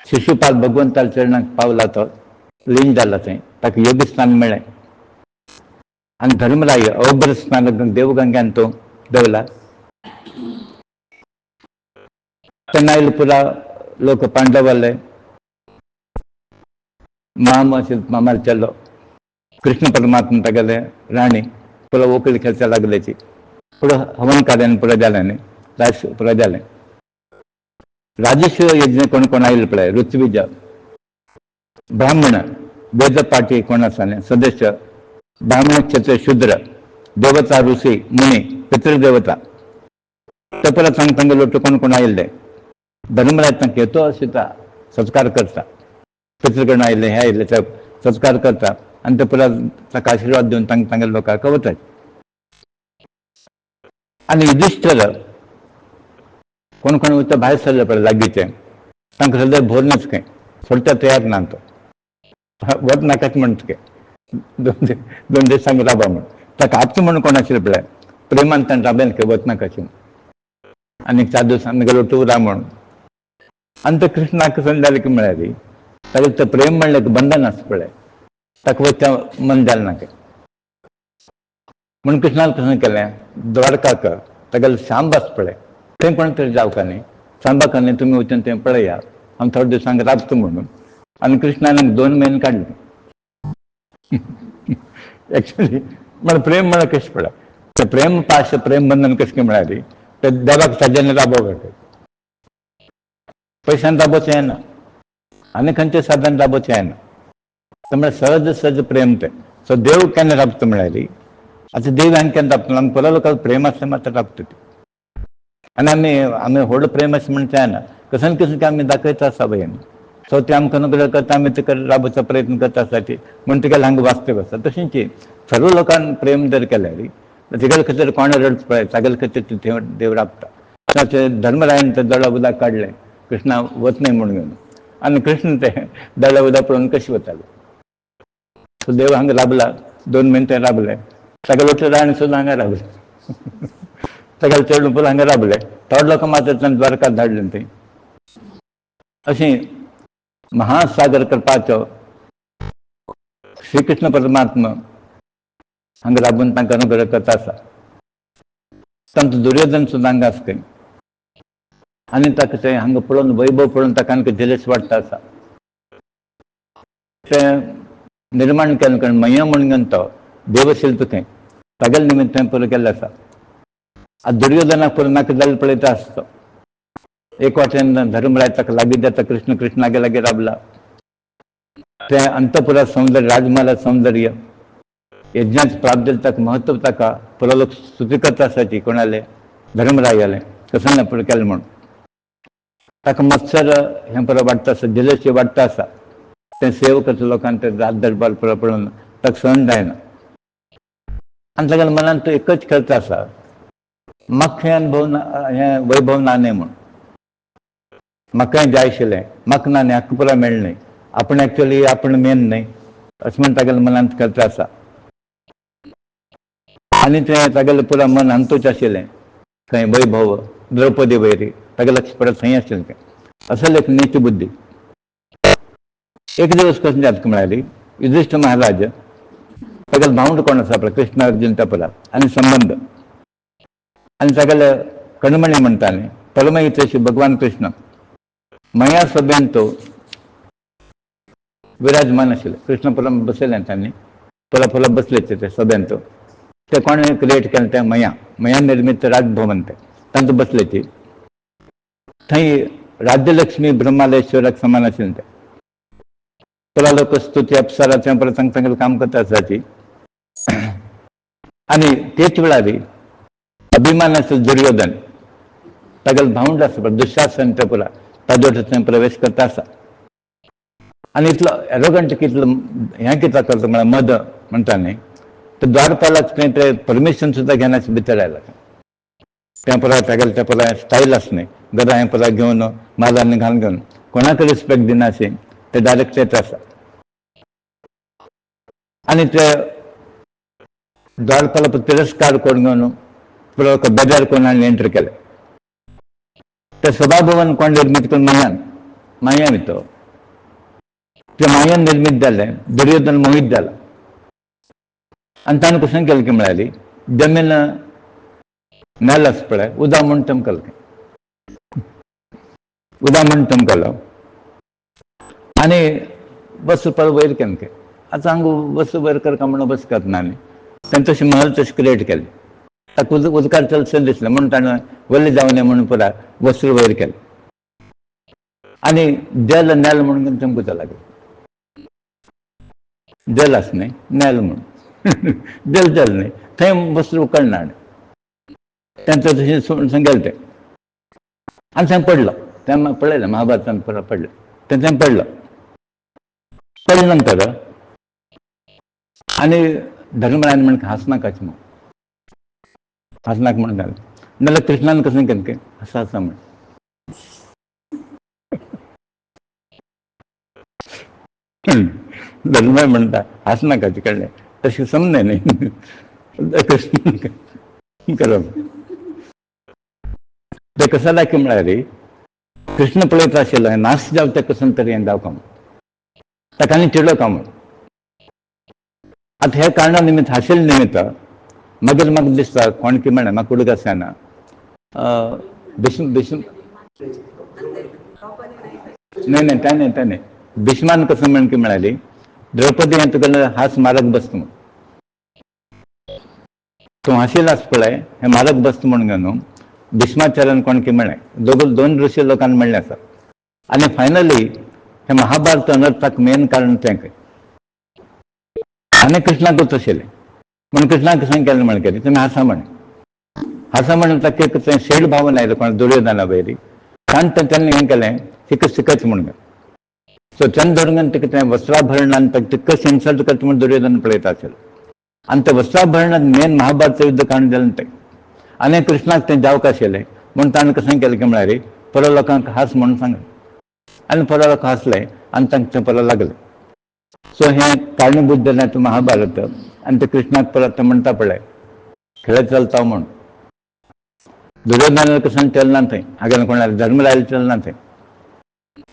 शिशुपाल भगवंताच्या चरणाक पावला तो लीन जाला थंय ताका योग स्नान मेळ्ळें आनी धर्मराय अवभर स्नानक देवगंग्यान तो देवला तेन्ना आयलो पुरा लोक पांडवाले मामार चलो कृष्ण परमात्मा तागेले राणी पुरा वकील खेळचा लागल्याची पुढं हवन कार्यान पुढे जालें न्ही राज पुढे जालें राजस्व यज्ञ कोण आयले पळय ऋत्विज ब्राह्मण वेदपाठी कोण आसाले सदस्य ब्राह्मण क्षत्रिय शूद्र देवता ऋषी मुनी पितृदेवता ते परत तांगे लोट कोण आयिल्ले धर्मराज तांकां येतो अशें संस्कार करता पितृगण आयिल्ले हे आयिल्ले ते संस्कार करता आनी ते परत ताका आशिर्वाद दिवन तांगे लोकांक वतात आनी युधिष्ठिर कोण वयता भायर सरले पळय लागींचे तांकां सद्या भोरनच खंय सोडटा तयार ना तो वत नाकाच म्हणटा दोन दिसांक राबा म्हण ताका आत्म म्हणून कोण आशिल्लें पळय प्रेमान ताणें राबयलें खंय वत नाकाचें आनी 4 दिसांनी गेलो तूं राव म्हणून आनी ते कृष्णाक जालें की म्हळ्यार ताका तें प्रेम म्हणलें की बंधन आसता पळय ताका वयता मन जालें ना खंय म्हणून कृष्णान कशें केलें द्वारकाक तागेलें शांब आसता पळय थंय कोण तरी जावका न्ही सांबाका न्ही तुमी वचून थंय पळया हांव थोडे दिसांक राबता म्हणून आनी कृष्णान 2 म्हयने काडले एक्चुअली म्हण प्रेम म्हळ्यार कशें पळय ते प्रेम पाश प्रेम बंधन कशें म्हळ्यार ते देवाक सज्जन राबोवप पयशान राबोवचें येना आनी खंयचें साधन राबोवचें येना ते म्हळ्यार सहज प्रेम ते सो देव केन्ना राबता म्हळ्यार आतां देव हांवें केन्ना राबता आमकां परत लोकांक प्रेम आसलें मात्र राबता ती आनी आमी व्हड प्रेम अशें म्हणचें येना कसन आमी दाखयता आसा भयण सो ते आमकां अनुग्रह करता आमी ते राबोवचो प्रयत्न करता आसता ती म्हण तुगेलें हांगा वास्तव आसा तशींच सर्व लोकांक प्रेम जर केल्यार तुगेले खातीर कोण रडता पळय तागेले खातीर देव राबता धर्मरायन ते दळा उदक काडलें कृष्णा वच न्हय म्हणून घेवन आनी कृष्ण ते दळा उदक पळोवन कशें वताले सो देव हांगा राबला 2 म्हयने ते राबले ताका लोटले राणी सुद्दां हांगा राबले तागेले चेडूं पुरो हांगा राबले थोडे लोक मात्र ताणें द्वारका धाडले थंय अशें महासागर करपाचो श्री कृष्ण परमात्मा हांगा राबून तांकां अनुग्रह करता आसा तांचो दुर्योधन सुद्दां हांगा आसा खंय आनी ताका तें हांगा पळोवन वैभव पळोवन ताका आनीक जेलस वाडटा आसा तें निर्माण केलें कारण मय्या म्हणून तो देवशिल्प थंय तागेले निमित्त थंय पुरो केल्लें आसा आतां दुर्योधनाक पुरो नाका जाल्ले पळयता आसता एक वाटेन धर्मराय ताका लागीं जाता कृष्णागे लागीं राबला ते अंतपुरा सौंदर्य राजमहालात सौंदर्य यज्ञाच प्राप्त जालें ताका महत्व ताका पुरो लोक स्तुती करता आसाची कोणाले धर्मराय जालें कसं ना पुरो केलें म्हणून ताका मत्सर हें पुरो वाडटा आसा जेलसी वाडटा आसा तें सेवकाच्या लोकांक ते रात दरबार पुरो पळोवन ताका सहन जायना आनी तागेल्या मनांत तो एकच करता आसा म्हाका हें अनुभव हें वैभव ना न्ही म्हूण म्हाका हें जाय आशिल्लें म्हाका ना न्ही हाका पुरो मेळ्ळें न्ही आपूण एक्चुअली आपूण मेन न्ही अशें म्हण तागेल्या मनांत करता आसा आनी तें तागेलें पुरो मन अंतूच आशिल्लें थंय वैभव द्रौपदी वैरी तागे लक्ष परत थंय आशिल्लें तें असल एक नीच बुद्धी एक दिवस कशें जाता म्हळ्यार युधिष्ठिर महाराज तागेलो भावंड कोण आसा पळय कृष्ण अर्जुन तेपला आनी संबंध आनी तागेले कणमणी म्हणटा न्ही परमहितैषी भगवान कृष्ण मया सभेन तो विराजमान आशिल्ले. कृष्ण परम बसयले तांणी फुला बसले ते सभेन तो ते कोणे क्रिएट केलें तें मया निर्मित राजभवन ते तांचो बसले ती थंय राज्यलक्ष्मी ब्रह्मालेश्वराक समान आशिल्लें तें पला लोक स्तुती अप्सराचें परत तांगेलें काम करता आसाची आनी तेच वेळार अभिमान आशिल्लो दुर्योधन तागेलो भावंड आसा पळय दुशासन ते पुरा ताजे थंय प्रवेश करता आसा आनी इतलो एरोगंट कितलो हें कितें करता म्हळ्यार मद म्हणटा न्ही तर द्वारपालाक ते परमिशन सुद्दां घेना भितर आयला तें पुरा तागेलें तें पुरा स्टायल आसा न्ही घरा हें पुरा घेवन मालांनी घालून घेवन कोणाक रिस्पेक्ट दिनाशी ते डायरेक्ट येत आसा आनी ते द्वारपाला तिरस्कार करून घेवन पुरो बेजार करून आनी एंटर केले ते सभाभवन कोण निर्मीत करून मायान तो ते मायान निर्मीत जालें दुर्योधन मोहीत जाला आनी ताणें कशें केलें की म्हळ्यार जमीन नेल आसा पळय उदक म्हणटम केलें उदक म्हणटम केलो आनी बस पळय वयर केलें की आतां हांगा बस वयर करता म्हणून बस करना न्ही ताणें तशें महल तशें क्रिएट केलें ताका उदकार चलचल दिसलें म्हणून ताणें वल्ले जावं न्ही म्हणून पुरा वस्त्र वयर केलें आनी जल नेल म्हणून चमकुचा लागलें जल आसा न्ही नेल म्हणून जल न्ही थंय वस्त्र उकडना तेंचो तशें गेलें तें आनी थंय पडलो तें पळयलें महाभारतांत पुरा पडलें तें थंय पडलो पडले नंतर आनी धर्मरायन म्हणून हांसनाकाचें म्हणून हांसनाक म्हणून घालें नाल्यार कृष्णान कशें केलें की हांसा म्हण धर्मराय म्हणटा हांसनाकाचें कळ्ळें तशें समजें न्ही कृष्ण करप ते कशें दाखय म्हळ्यार कृष्ण पळयत आशिल्लो नाश जावं तें कसं तरी हें जावं म्हूण ताका आनी चिडोवं म्हूण आतां हे कारणां निमित्त हांशिल्ले निमित्त मागीर म्हाका दिसता कोण की म्हळें म्हाका उडक आसना न्ही ताणें भिष्मान कसं म्हण की म्हळ्यार द्रौपदी हें तुगेलें हांस मारक बसता म्हूण तूं हांशिल्लो आसा पळय हें मारक बसता म्हूण घेवन भिष्माचार्यान कोण की म्हळें दोन ऋषी लोकांनी म्हणलें आसा आनी फायनली हें महाभारत अनर्थाक मेन कारण तें आनी कृष्णाकूच आशिल्लें म्हणून कृष्णाक कशें केलें म्हण केलें तुमी हांसा म्हण ताका तें शेड भावन आयलो कोण दुर्योधना वयरी ताणें तेन्ना हें केलें शिकच म्हणून सो तेन्ना धरून तिका तें वस्त्राभरणान तितकं इन्सल्ट करता म्हूण दुर्योधन पळयता आशिल्लो आनी ते वस्त्राभरणान मेन महाभारत युद्ध कारण जालें तें आनी कृष्णाक तें जावंक आशिल्लें म्हणून ताणें कशें केलें की म्हळ्यार परत लोकांक हांस म्हणून सांगलें आनी परत लोक हांसले आनी तांकां तें परत लागलें सो हें कारणीभूत जालें तूं महाभारत आनी ते कृष्णाक परत म्हणटा पळय खेळ चलता म्हूण दुर्योधनान कशें चलना थंय हांवें कोणाक धर्मरायल चलना थंय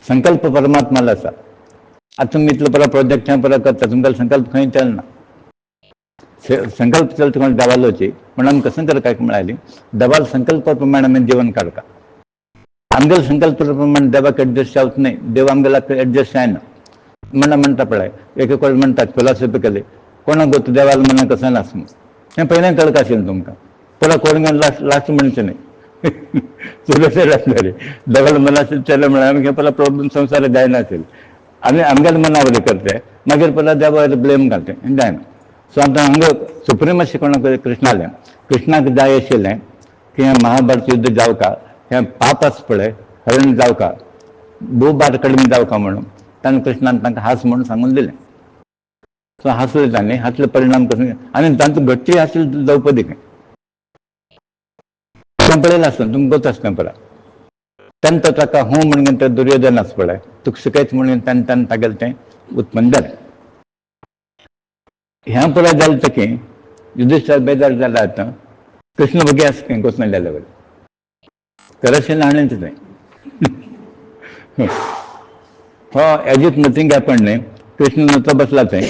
संकल्प परमात्माला आसा आतां तुमी इतलो परत प्रोजेक्ट हें परत करता तुमकां संकल्प खंय चलना संकल्प चलता कोण देवालोची म्हणून आमी कशें करता म्हळ्यार देवाल संकल्प प्रमाणे आमी जीवन काडटा आमगेलो संकल्प प्रमाणे देवाक एडजस्ट जावच न्ही देव आमगेला एडजस्ट जायना म्हणटा पळय एक कोण म्हणटात फिलॉसॉफिकली कोणाक गोत देवाल मना कसं नास हें पयलें कळक आशिल्लें तुमकां परत कोण घेवन लास्ट म्हणचें न्ही सुरक्षीत आसलें देवाल मनाचें चलें म्हळ्यार आमगे परत प्रॉब्लेम संवसाराक जायना आशिल्ले आनी आमगेलें मना बरें करते मागीर परत देवार ब्लेम घालता जायना सो आतां हांगा सुप्रिमसी कोणाक कृष्णाक जाय आशिल्लें की हें महाभारत युद्ध जावका हें पाप आसा पळय हरण जावका भूभार कडिमे जावका म्हणून ताणें कृष्णान तांकां हांस म्हणून सांगून दिलें सो हांसले तांणी हांसले परिणाम करून आनी तांचो घट्टी आशिल्लो द्रौपदीक तें पळयलें आसतना तुमकां गोत आसता परत तेन्ना ताका हूं म्हणून तें दुर्योधन आसा पळय तुका शिकयत म्हणून तेन्ना तागेलें तें उत्पन्न जालें ह्या पुराय जालें तकी युधिष्ठीर बेजार जाला आतां कृष्ण बगी आसा खंय गोसना जाल्या बरें कराशें हाणें थंय हो एजीत नथींग हॅपन न्ही कृष्ण नचो बसला थंय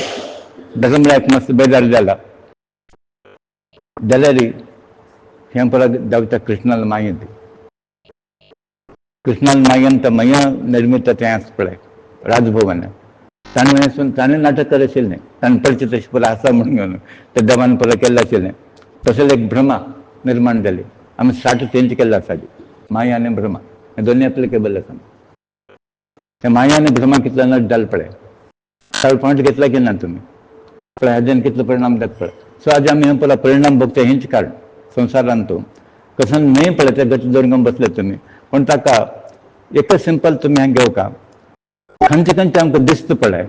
धर्मरायक मस्त बेजार जाला जाल्यार हें परत जावच्या कृष्णाला मागीर कृष्णान मायंत मय निर्मित ત્યાં पळय राजभवन ताणे नाटक करेशील नाही ताणे परिचित पला असा म्हणून ते देवान पला केल्ला आशिल्लें तसले एक भ्रमा निर्माण जाली आमी स्टार्ट तेंच केल्लो आसा माया आनी भ्रमा हे दोनी एप्लिकेबल आसा ते माया आनी भ्रमा कितलो नट जाल पळय सगळो पॉयंट घेतला की ना तुमी पळय हाजेन कितलो परिणाम जाता पळय सो आज आमी हे पळय परिणाम भोगता हेंच कारण संवसारांत तूं कसं नाही पळय ते गच दवरून बसले तुमी पण ताका एकच सिंपल तुमी हांगा घेवका खंयचे खंयचे आमकां दिसत पळय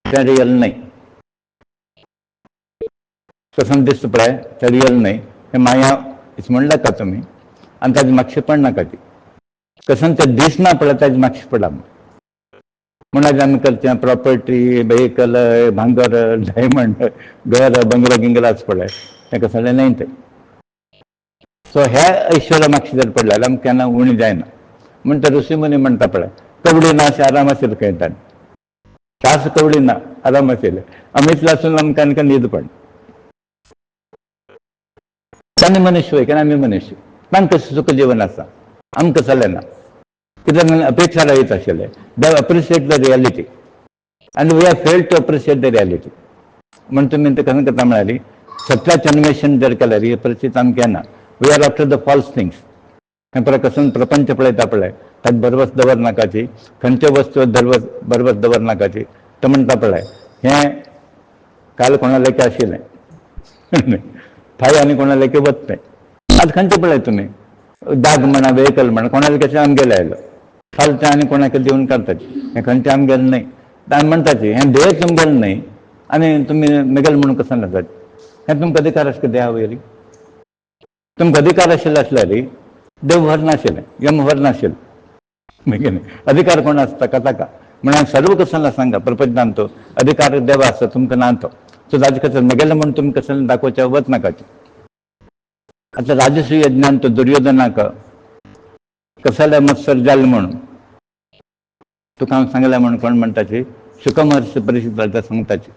ते रियल नाही कसं दिसत पळय ते रियल नाही हे माया म्हणला का तुमी आनी ताजे म्हापशे पडनाका ती कसं ते दिसना पळय ताजे म्हापशे पडा म्हणून आमी करचें प्रॉपर्टी व्हेकल भांगर डायमंड घर बंगलो गिंगलो आसा पळय तें कसलें नाही ते सो हे ऐश्वर्य म्हापशे जर पडलें जाल्यार आमकां केन्ना उणी जायना म्हण ते ऋषी मुनी म्हणटा पळय कवडी ना अशें आराम आशिल्लें खंयतान तास कवडी ना आराम आशिल्लें आमी इतलें आसून आमकां आनीक न्हीद पड तांणी मनुष्य वय आमी मनुष्य तांकां कशें सुख जीवन आसा आमकां चलें ना कित्याक अपेक्षा रहीत आशिल्ले देव अप्रिशिएट द रियालिटी आनी we are failed to appreciate the reality म्हण तुमी ते कसं करता म्हळ्यार सत्याचें अन्वेषण जर केल्यार ही परिस्थिती आमकां येना we are after the false things हें पळय कसं प्रपंच पळयता पळय ताका बरवस दवरनाकाची खंयच्यो वस्तू बरवस दवरनाकाची तो म्हणटा पळय हें काल कोणा लेखे आशिल्लें फाय आनी कोणा लेखे वत नाही आज खंयचे पळय तुमी दाग म्हणा व्हेकल म्हणा कोणाला कशें आमगेले आयलो फालतें आनी कोणाक दिवन काडटाची हें खंयचें आमगेलें न्हय आनी म्हणटाची हें देह तुमगेलें न्हय आनी तुमी मेगेल म्हणून कसं नाजात हें तुमकां अधिकार आसता देहा वयली तुमकां अधिकार आशिल्लो आसल्यार देव व्हर नाशिल्लें यम व्हर नाशिल्लें बेगीन अधिकार कोण आसता ताका म्हण सर्व कसला सांगा प्रपंचान तो अधिकार देव आसता तुमकां ना तो सो ताजे खातीर मेगेलें म्हणून तुमी कसलें दाखोवचें वच नाकाचें आतां राजसूय यज्ञान तो दुर्योधनाक कसले मत्सर जाल्ले म्हणून तुका हांव सांगलें म्हणून कोण म्हणटाची शुक महर्षी परिशीद सांगताची